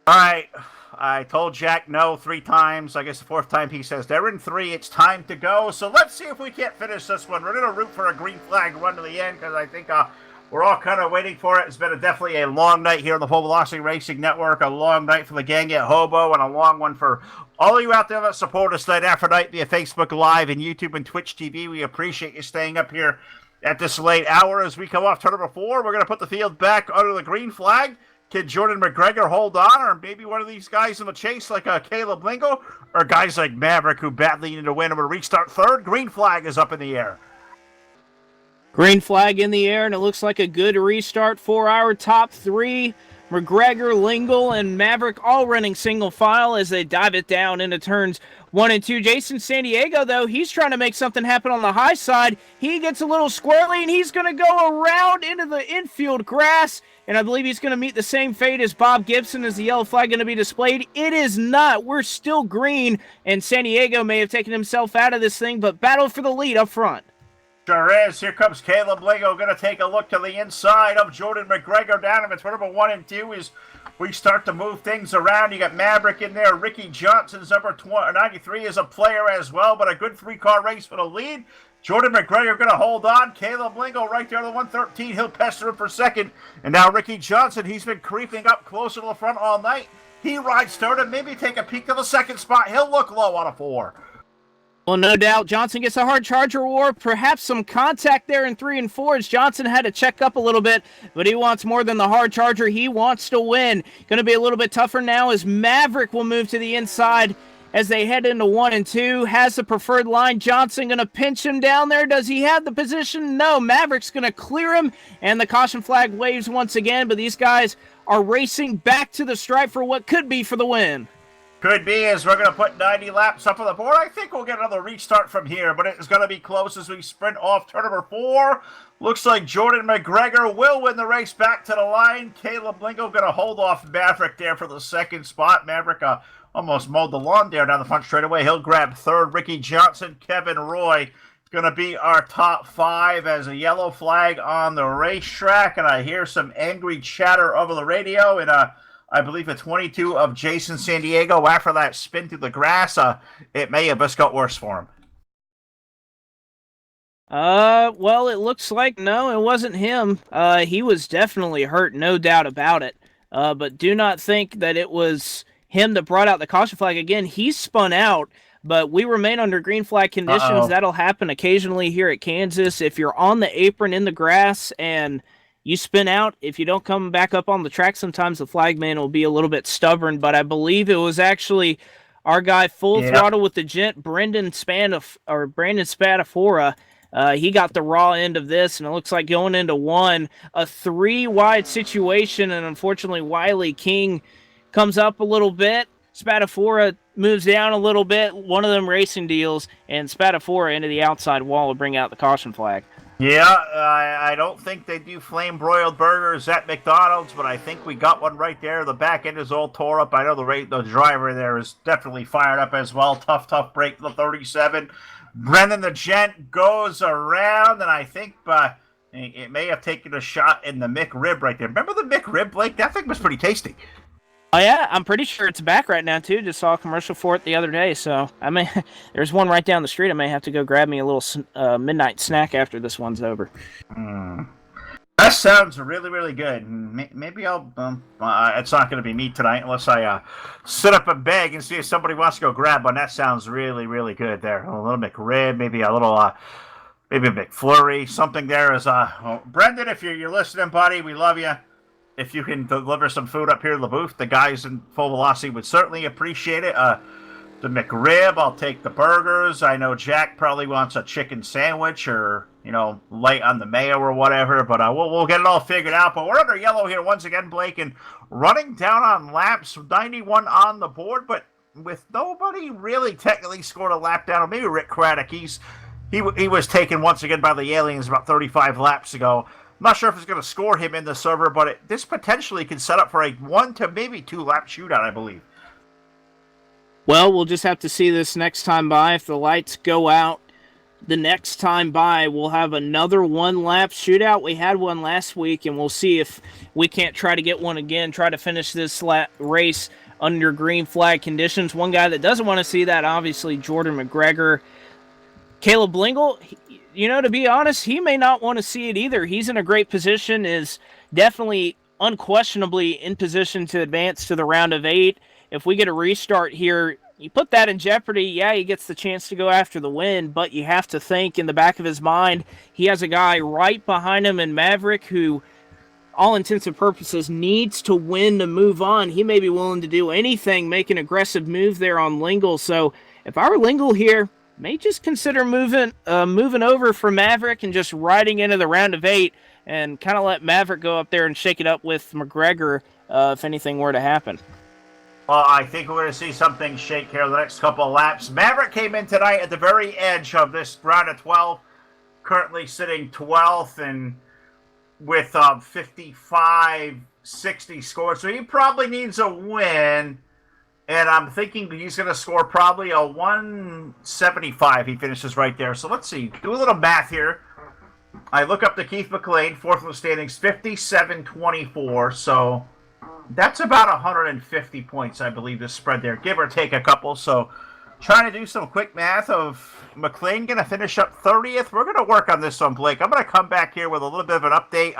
All right. I told Jack no 3 times. I guess the 4th time he says they're in 3. It's time to go. So let's see if we can't finish this one. We're going to root for a green flag run to the end because I think we're all kind of waiting for it. It's been definitely a long night here on the Full Velocity Racing Network, a long night for the gang at Hobo, and a long one for all of you out there that support us night after night via Facebook Live and YouTube and Twitch TV. We appreciate you staying up here at this late hour. As we come off turn number 4, we're going to put the field back under the green flag. Can Jordan McGregor hold on, or maybe one of these guys in the chase like Caleb Lingo, or guys like Maverick who badly need to win and will restart third? Green flag is up in the air. Green flag in the air, and it looks like a good restart for our top 3. McGregor, Lingle, and Maverick all running single file as they dive it down into turns 1 and 2. Jason San Diego, though, he's trying to make something happen on the high side. He gets a little squirrely, and he's going to go around into the infield grass, and I believe he's going to meet the same fate as Bob Gibson. Is the yellow flag going to be displayed? It is not. We're still green, and San Diego may have taken himself out of this thing, but battle for the lead up front. Sure is. Here comes Caleb Lingo, going to take a look to the inside of Jordan McGregor down in turn number 1 and 2 as we start to move things around. You got Maverick in there. Ricky Johnson's number 93 is a player as well, but a good 3-car race for the lead. Jordan McGregor going to hold on. Caleb Lingo right there to the 113. He'll pester him for second. And now Ricky Johnson, he's been creeping up closer to the front all night. He rides third and maybe take a peek to the second spot. He'll look low on a 4. Well, no doubt, Johnson gets a hard charger war. Perhaps some contact there in 3 and 4 as Johnson had to check up a little bit, but he wants more than the hard charger. He wants to win. Going to be a little bit tougher now as Maverick will move to the inside as they head into 1 and 2. Has the preferred line. Johnson going to pinch him down there. Does he have the position? No. Maverick's going to clear him, and the caution flag waves once again, but these guys are racing back to the stripe for what could be for the win. Could be, as we're going to put 90 laps up on the board. I think we'll get another restart from here, but it's going to be close as we sprint off turn number 4. Looks like Jordan McGregor will win the race back to the line. Caleb Lingo going to hold off Maverick there for the second spot. Maverick almost mowed the lawn there down the front straightaway. He'll grab third. Ricky Johnson, Kevin Roy going to be our top 5 as a yellow flag on the racetrack. And I hear some angry chatter over the radio, and I believe a 22 of Jason San Diego after that spin through the grass. It may have just got worse for him. Well, it looks like no, it wasn't him. He was definitely hurt, no doubt about it. But do not think that it was him that brought out the caution flag. Again, he spun out, but we remain under green flag conditions. Uh-oh. That'll happen occasionally here at Kansas. If you're on the apron in the grass and you spin out, if you don't come back up on the track, sometimes the flagman will be a little bit stubborn, but I believe it was actually our guy full throttle with the gent, Brandon Spadafora. He got the raw end of this, and it looks like going into 1, a 3-wide situation, and unfortunately Wiley King comes up a little bit. Spadafora moves down a little bit, one of them racing deals, and Spadafora into the outside wall will bring out the caution flag. Yeah, I don't think they do flame-broiled burgers at McDonald's, but I think we got one right there. The back end is all tore up. I know the driver there is definitely fired up as well. Tough break to the 37. Brendan the Gent goes around, and I think it may have taken a shot in the McRib right there. Remember the McRib, Blake? That thing was pretty tasty. Oh yeah, I'm pretty sure it's back right now too. Just saw a commercial for it the other day, so there's one right down the street. I may have to go grab me a little midnight snack after this one's over. That sounds really, really good. Maybe I'll. It's not going to be me tonight unless I sit up and beg and see if somebody wants to go grab one. That sounds really, really good there. A little McRib, maybe a little, maybe a McFlurry, something there is. Brendan, if you're listening, buddy, we love you. If you can deliver some food up here to the booth, the guys in Full Velocity would certainly appreciate it. The McRib, I'll take the burgers. I know Jack probably wants a chicken sandwich or, light on the mayo or whatever, but we'll get it all figured out. But we're under yellow here once again, Blake, and running down on laps, 91 on the board, but with nobody really technically scored a lap down. Or maybe Rick Craddock, he was taken once again by the aliens about 35 laps ago. I'm not sure if it's going to score him in the server, but this potentially can set up for a 1 to maybe 2 lap shootout, I believe. Well, we'll just have to see this next time by if the lights go out the next time by, we'll have another one-lap shootout. We had one last week, and we'll see if we can't try to get one again, try to finish this race under green flag conditions. One guy that doesn't want to see that, obviously, Jordan McGregor. Caleb Lingle, to be honest, he may not want to see it either. He's in a great position, is definitely unquestionably in position to advance to the round of 8. If we get a restart here, you put that in jeopardy. Yeah, he gets the chance to go after the win, but you have to think in the back of his mind, he has a guy right behind him in Maverick who, all intents and purposes, needs to win to move on. He may be willing to do anything, make an aggressive move there on Lingle. So if I were Lingle here, may just consider moving over for Maverick and just riding into the round of 8 and kind of let Maverick go up there and shake it up with McGregor if anything were to happen. Well, I think we're going to see something shake here the next couple of laps. Maverick came in tonight at the very edge of this round of 12, currently sitting 12th and with 55-60 score. So he probably needs a win, and I'm thinking he's going to score probably a 175. He finishes right there. So let's see. Do a little math here. I look up to Keith McLean, fourth in the standings, 57-24. So that's about 150 points, I believe, is spread there, give or take a couple. So trying to do some quick math of McLean going to finish up 30th. We're going to work on this one, Blake. I'm going to come back here with a little bit of an update.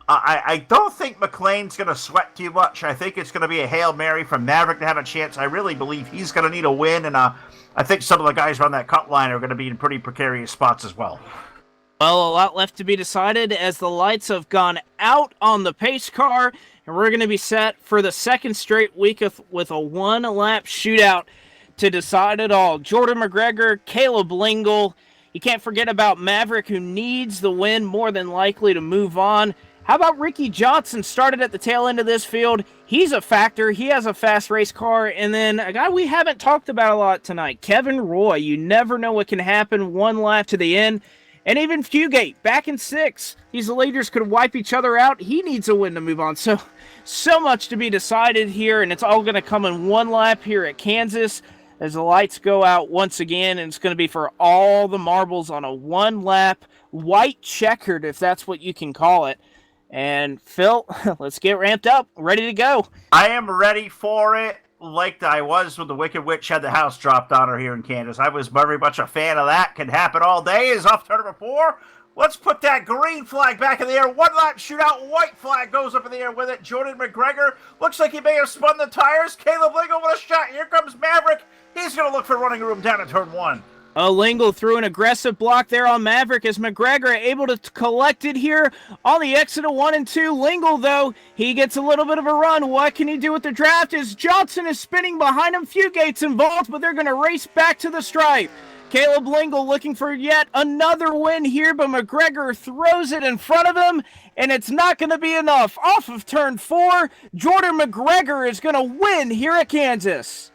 I don't think McLean's going to sweat too much. I think it's going to be a Hail Mary from Maverick to have a chance. I really believe he's going to need a win, and I think some of the guys around that cut line are going to be in pretty precarious spots as well. Well, a lot left to be decided as the lights have gone out on the pace car, and we're going to be set for the second straight week with a one-lap shootout to decide it all. Jordan McGregor, Caleb Lingle. You can't forget about Maverick, who needs the win more than likely to move on. How about Ricky Johnson, started at the tail end of this field? He's a factor. He has a fast race car. And then a guy we haven't talked about a lot tonight, Kevin Roy. You never know what can happen one lap to the end. And even Fugate, back in 6. These leaders could wipe each other out. He needs a win to move on. So much to be decided here, and it's all going to come in one lap here at Kansas as the lights go out once again, and it's going to be for all the marbles on a one-lap white checkered, if that's what you can call it. And Phil, let's get ramped up, ready to go. I am ready for it, like I was when the Wicked Witch had the house dropped on her here in Kansas. I was very much a fan of that. Can happen all day. Is off turn number 4. Let's put that green flag back in the air. One lap shootout. White flag goes up in the air with it. Jordan McGregor looks like he may have spun the tires. Caleb Lingle with a shot. Here comes Maverick. He's going to look for running room down in turn 1. Lingle threw an aggressive block there on Maverick as McGregor able to collect it here on the exit of 1 and 2. Lingle, though, he gets a little bit of a run. What can he do with the draft as Johnson is spinning behind him? Fugate's involved, but they're going to race back to the stripe. Caleb Lingle looking for yet another win here, but McGregor throws it in front of him, and it's not going to be enough. Off of turn 4, Jordan McGregor is going to win here at Kansas.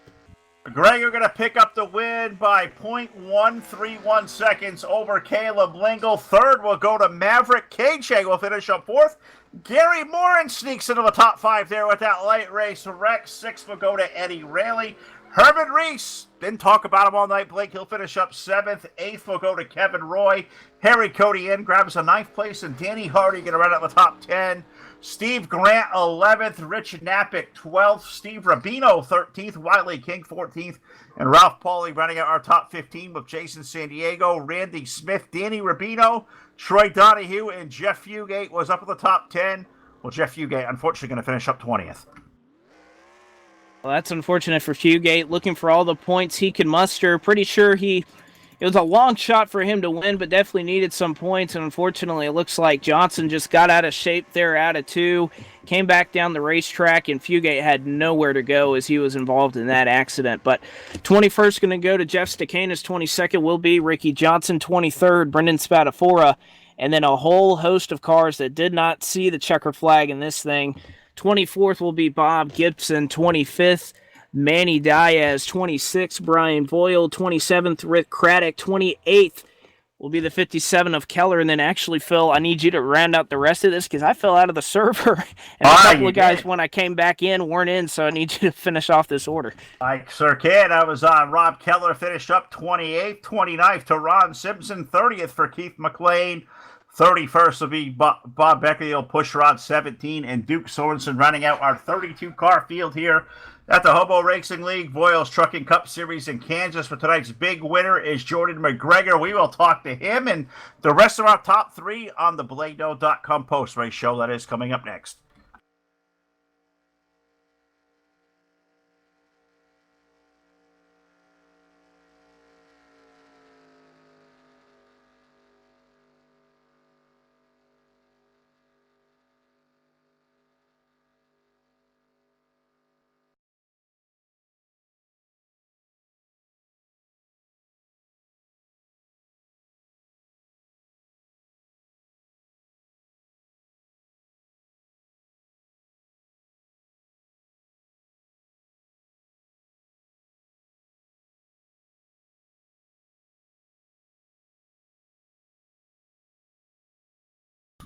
McGregor going to pick up the win by 0.131 seconds over Caleb Lingle. Third will go to Maverick. KJ will finish up 4th. Gary Morin sneaks into the top 5 there with that light race wreck. 6th will go to Eddie Rayleigh. Herman Reese, didn't talk about him all night, Blake. He'll finish up 7th. 8th will go to Kevin Roy. Harry Cody in grabs a 9th place, and Danny Hardy going to run out the top 10. Steve Grant, 11th. Rich Knappich, 12th. Steve Rubino, 13th. Wiley King, 14th. And Ralph Pauly running out our top 15 with Jason San Diego, Randy Smith, Danny Rubino, Troy Donahue, and Jeff Fugate was up at the top 10. Well, Jeff Fugate, unfortunately, going to finish up 20th. Well, that's unfortunate for Fugate, looking for all the points he could muster. Pretty sure it was a long shot for him to win, but definitely needed some points. And unfortunately, it looks like Johnson just got out of shape there out of 2, came back down the racetrack, and Fugate had nowhere to go as he was involved in that accident. But 21st going to go to Jeff Stakanis. 22nd will be Ricky Johnson. 23rd, Brendan Spadafora. And then a whole host of cars that did not see the checker flag in this thing. 24th will be Bob Gibson. 25th, Manny Diaz. 26th, Brian Voiles. 27th, Rick Craddock. 28th, will be the 57 of Keller. And then actually, Phil, I need you to round out the rest of this because I fell out of the server. And a couple of guys, when I came back in, weren't in. So I need you to finish off this order. I sure can. I was on. Rob Keller finished up 28th, 29th to Ron Simpson, 30th for Keith McLean. 31st will be Bob Becker. He'll push Rod 17, and Duke Sorensen running out our 32-car field here at the Hobo Racing League Voiles Trucking Cup Series in Kansas. For tonight's big winner is Jordan McGregor. We will talk to him and the rest of our top three on the Blado.com post-race show that is coming up next.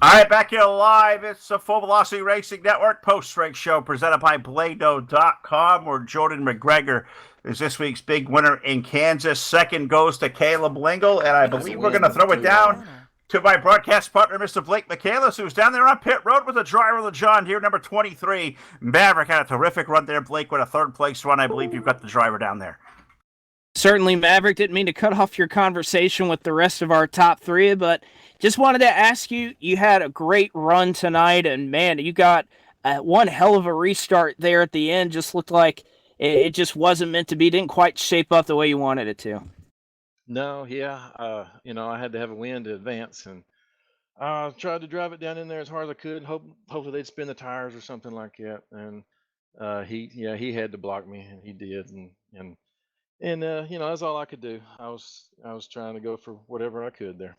All right, back here live. It's the Full Velocity Racing Network post-race show presented by Blado.com, where Jordan McGregor is this week's big winner in Kansas. Second goes to Caleb Lingle, and I believe we're going to throw it down to my broadcast partner, Mr. Blake Michaelis, who's down there on pit road with the driver of the John Deere, number 23. Maverick had a terrific run there, Blake, with a third-place run. I believe you've got the driver down there. Certainly, Maverick. Didn't mean to cut off your conversation with the rest of our top three, but just wanted to ask you, you had a great run tonight, and man, you got one hell of a restart there at the end. Just looked like it just wasn't meant to be. Didn't quite shape up the way you wanted it to. No, yeah. I had to have a win to advance, and I tried to drive it down in there as hard as I could. Hopefully they'd spin the tires or something like that. And he had to block me, and he did. And that's all I could do. I was trying to go for whatever I could there.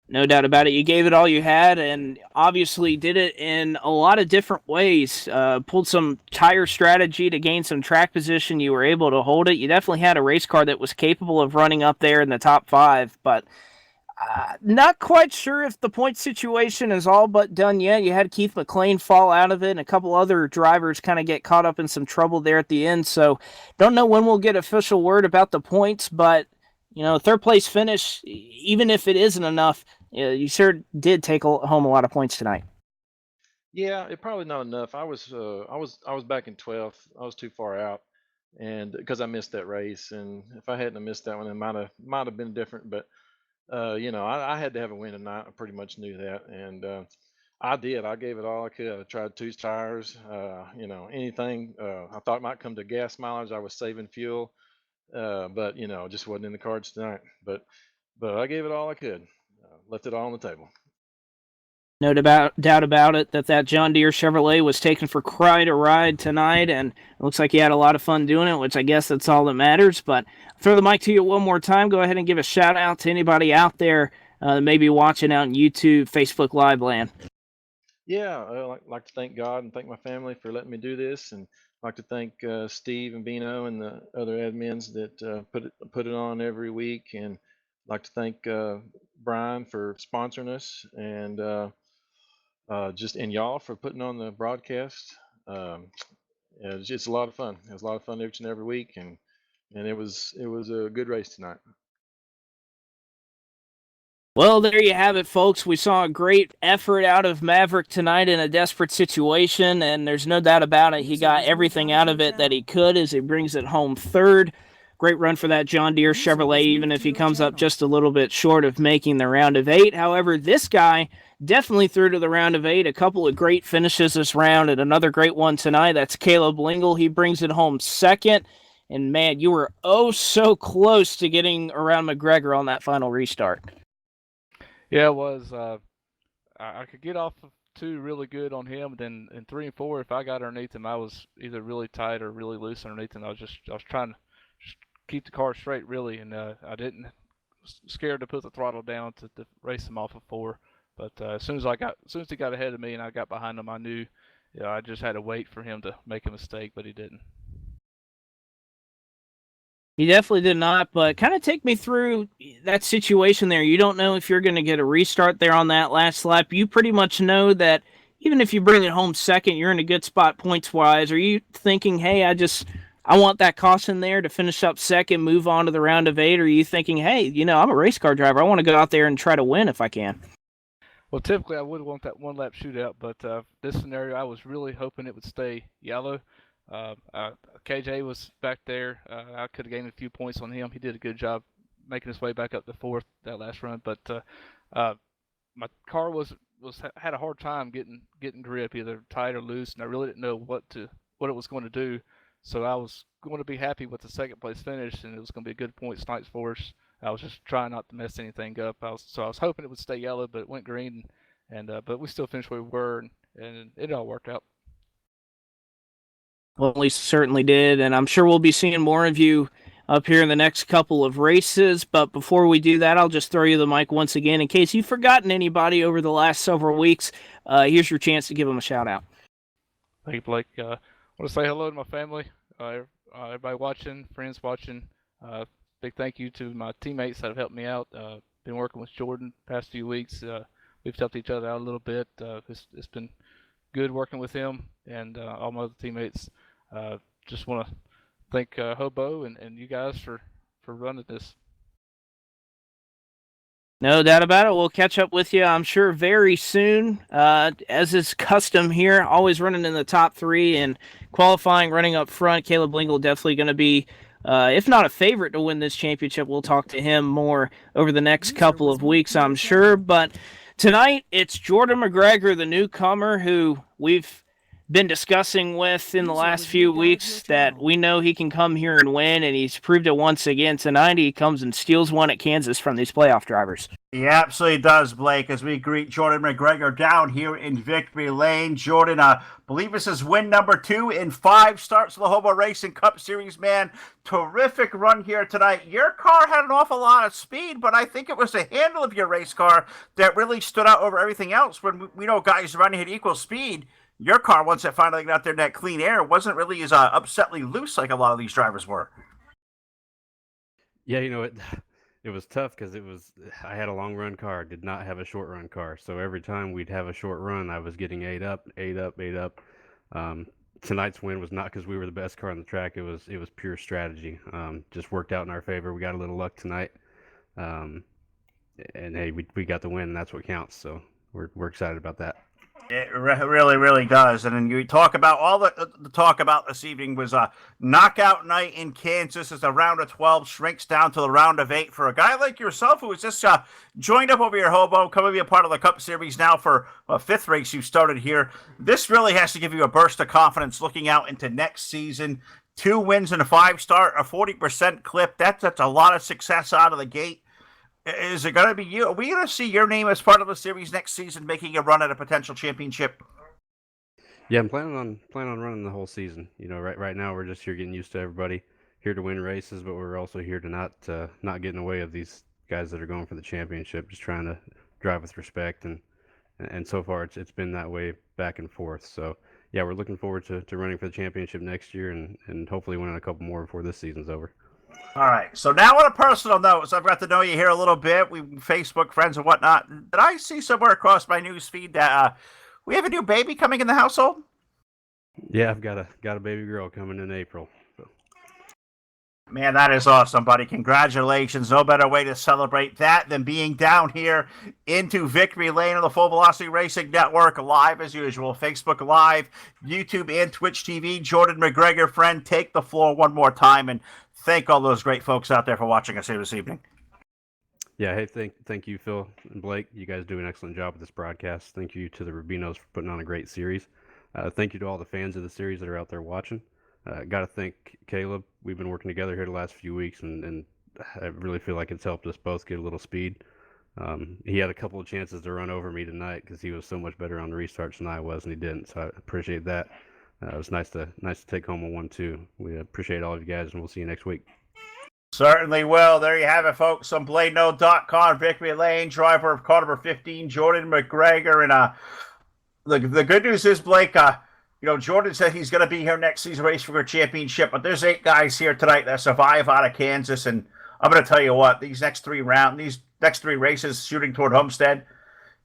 No doubt about it. You gave it all you had, and obviously did it in a lot of different ways. Pulled some tire strategy to gain some track position. You were able to hold it. You definitely had a race car that was capable of running up there in the top five, but not quite sure if the point situation is all but done yet. You had Keith McLean fall out of it, and a couple other drivers kind of get caught up in some trouble there at the end. So don't know when we'll get official word about the points, but third place finish, even if it isn't enough, you sure did take home a lot of points tonight. Yeah, it probably not enough. I was back in 12th. I was too far out, and because I missed that race, and if I hadn't missed that one, it might have been different. But I had to have a win tonight. I pretty much knew that, and I did. I gave it all I could. I tried two tires. Anything. I thought it might come to gas mileage. I was saving fuel. But it just wasn't in the cards tonight. But I gave it all I could. Left it all on the table. No doubt about it that John Deere Chevrolet was taken for quite a ride tonight, and it looks like you had a lot of fun doing it, which I guess that's all that matters. But I'll throw the mic to you one more time. Go ahead and give a shout out to anybody out there that may be watching out in YouTube, Facebook Live land. Yeah, I'd like to thank God and thank my family for letting me do this, and I'd like to thank Steve and Bino and the other admins that put it on every week, and I'd like to thank Brian for sponsoring us, and and y'all for putting on the broadcast. It's just a lot of fun. It was a lot of fun each and every week, and it was a good race tonight. Well, there you have it, folks. We saw a great effort out of Maverick tonight in a desperate situation, and there's no doubt about it. He got everything out of it that he could as he brings it home third. Great run for that John Deere Chevrolet, even if he comes up just a little bit short of making the round of 8. However, this guy definitely through to the round of 8. A couple of great finishes this round, and another great one tonight. That's Caleb Lingle. He brings it home second. And, man, you were oh so close to getting around McGregor on that final restart. Yeah, it was. I could get off of 2 really good on him. Then in 3 and 4, if I got underneath him, I was either really tight or really loose underneath him. I was trying to just keep the car straight, really, and I didn't. Scared to put the throttle down to race him off of 4. But as soon as he got ahead of me and I got behind him, I knew, I just had to wait for him to make a mistake, but he didn't. He definitely did not, but kind of take me through that situation there. You don't know if you're going to get a restart there on that last lap. You pretty much know that even if you bring it home second, you're in a good spot points wise. Are you thinking, hey, I want that caution there to finish up second, move on to the round of 8? Or are you thinking, hey, I'm a race car driver. I want to go out there and try to win if I can? Well, typically I would want that one lap shootout, but this scenario I was really hoping it would stay yellow. Uh, uh, KJ was back there. I could have gained a few points on him. He did a good job making his way back up to fourth that last run, but my car had a hard time getting grip, either tight or loose, and I really didn't know what it was going to do. So I was going to be happy with the second place finish, and it was going to be a good points night for us. I was just trying not to mess anything up. I was hoping it would stay yellow, but it went green, and but we still finished where we were, and it all worked out. Well, at least certainly did, and I'm sure we'll be seeing more of you up here in the next couple of races. But before we do that, I'll just throw you the mic once again in case you've forgotten anybody over the last several weeks. Here's your chance to give them a shout out. Thank you, Blake. I want to say hello to my family, everybody watching, friends watching. Big thank you to my teammates that have helped me out. Been working with Jordan past few weeks. We've helped each other out a little bit. It's been good working with him and all my other teammates. Just want to thank Hobo and you guys for running this. No doubt about it. We'll catch up with you, I'm sure, very soon. As is custom here, always running in the top 3 and qualifying, running up front. Caleb Lingle definitely going to be, if not a favorite to win this championship. We'll talk to him more over the next couple of weeks, I'm sure. But tonight, it's Jordan McGregor, the newcomer, who we've been discussing with in the last few weeks that we know he can come here and win, and he's proved it once again. Tonight he comes and steals one at Kansas from these playoff drivers. He absolutely does, Blake, as we greet Jordan McGregor down here in Victory Lane. Jordan, I believe this is win number 2 in 5 starts of the Hobo Racing Cup Series, man. Terrific run here tonight. Your car had an awful lot of speed, but I think it was the handle of your race car that really stood out over everything else. When we know guys running at equal speed, your car, once it finally got out there in that clean air, wasn't really as upsetly loose like a lot of these drivers were. Yeah, it was tough because I had a long run car, did not have a short run car. So every time we'd have a short run, I was getting 8 up. Tonight's win was not because we were the best car on the track. It was pure strategy. Just worked out in our favor. We got a little luck tonight. And hey, we got the win, and that's what counts. So we're excited about that. It really, really does. And then you talk about all the talk about this evening was a knockout night in Kansas as the round of 12 shrinks down to the round of 8 for a guy like yourself who was just joined up over here, Hobo, coming to be a part of the Cup Series now for a 5th race you started here. This really has to give you a burst of confidence looking out into next season. 2 wins and a 5 start, a 40% clip. That's a lot of success out of the gate. Is it going to be you? Are we going to see your name as part of the series next season, making a run at a potential championship? Yeah, I'm planning on running the whole season. Right now we're just here getting used to everybody, here to win races, but we're also here to not get in the way of these guys that are going for the championship. Just trying to drive with respect, and so far it's been that way back and forth. So yeah, we're looking forward to running for the championship next year and hopefully winning a couple more before this season's over. All right. So now on a personal note, so I've got to know you here a little bit. We Facebook friends and whatnot. Did I see somewhere across my news feed that we have a new baby coming in the household? Yeah, I've got a baby girl coming in April. So. Man, that is awesome, buddy. Congratulations. No better way to celebrate that than being down here into Victory Lane on the Full Velocity Racing Network, live as usual. Facebook Live, YouTube, and Twitch TV. Jordan McGregor, friend, take the floor one more time and thank all those great folks out there for watching us here this evening. Yeah, hey, thank you, Phil and Blake. You guys do an excellent job with this broadcast. Thank you to the Rubinos for putting on a great series. Thank you to all the fans of the series that are out there watching. Got to thank Caleb. We've been working together here the last few weeks, and I really feel like it's helped us both get a little speed. He had a couple of chances to run over me tonight because he was so much better on the restarts than I was, and he didn't. So I appreciate that. It was nice to take home a 1-2. We appreciate all of you guys, and we'll see you next week. Certainly will. There you have it, folks. On BladeNote.com, Victory Lane, driver of car number 15, Jordan McGregor. And the good news is, Blake, Jordan said he's going to be here next season racing for a championship, but there's 8 guys here tonight that survive out of Kansas, and I'm going to tell you what, these next 3 races shooting toward Homestead,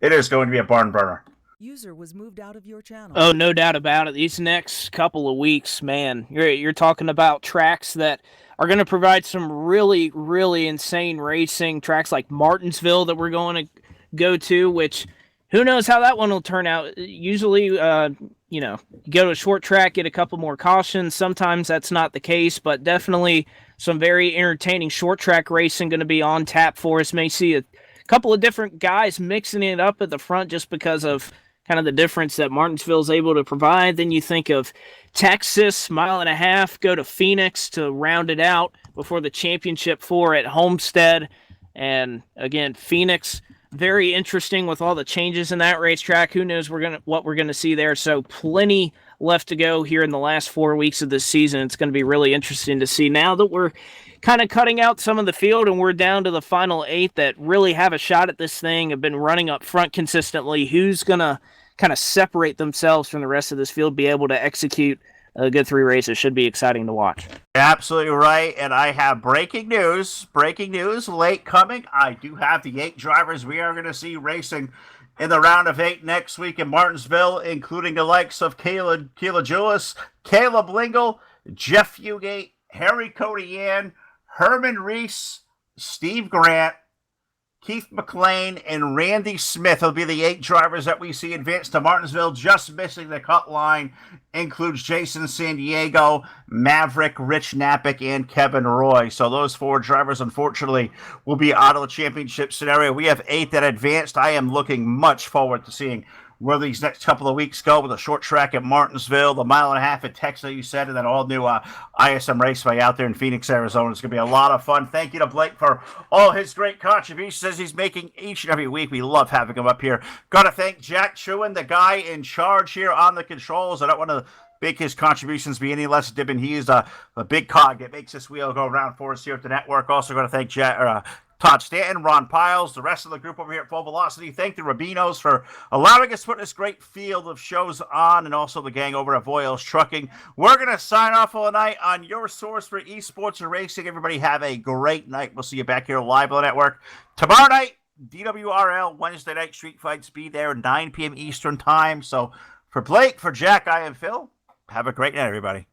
it is going to be a barn burner. User was moved out of your channel. Oh, no doubt about it. These next couple of weeks, man, you're talking about tracks that are going to provide some really, really insane racing. Tracks like Martinsville that we're going to go to, which who knows how that one will turn out. Usually, you go to a short track, get a couple more cautions. Sometimes that's not the case, but definitely some very entertaining short track racing going to be on tap for us. May see a couple of different guys mixing it up at the front just because of kind of the difference that Martinsville is able to provide. Then you think of Texas, 1.5 miles, go to Phoenix to round it out before the championship 4 at Homestead. And again, Phoenix, very interesting with all the changes in that racetrack. Who knows what we're gonna see there. So plenty left to go here in the last 4 weeks of this season. It's going to be really interesting to see now that we're kind of cutting out some of the field and we're down to the final 8 that really have a shot at this thing, have been running up front consistently. Who's going to kind of separate themselves from the rest of this field, be able to execute a good 3 races? Should be exciting to watch. Absolutely right, and I have breaking news late coming. I do have the 8 drivers we are going to see racing in the round of 8 next week in Martinsville, including the likes of Keila Julis, Caleb Lingle, Jeff Fugate, Harry Codian, Herman Reese, Steve Grant, Keith McLean, and Randy Smith will be the 8 drivers that we see advance to Martinsville. Just missing the cut line includes Jason San Diego, Maverick, Rich Napick, and Kevin Roy. So those 4 drivers, unfortunately, will be out of the championship scenario. We have 8 that advanced. I am looking much forward to seeing where these next couple of weeks go with a short track at Martinsville, the 1.5 miles at Texas, you said, and then all new ISM Raceway out there in Phoenix, Arizona. It's going to be a lot of fun. Thank you to Blake for all his great contributions as he's making each and every week. We love having him up here. Got to thank Jack Chewin, the guy in charge here on the controls. I don't want to make his contributions be any less dipping. He is a big cog that makes this wheel go around for us here at the network. Also got to thank Todd Stanton, Ron Piles, the rest of the group over here at Full Velocity. Thank the Rabinos for allowing us to put this great field of shows on, and also the gang over at Voiles Trucking. We're going to sign off all night on your source for esports and racing. Everybody have a great night. We'll see you back here live on the network tomorrow night. DWRL Wednesday night street fights. Be there 9 p.m. Eastern time. So for Blake, for Jack, I am Phil. Have a great night, everybody.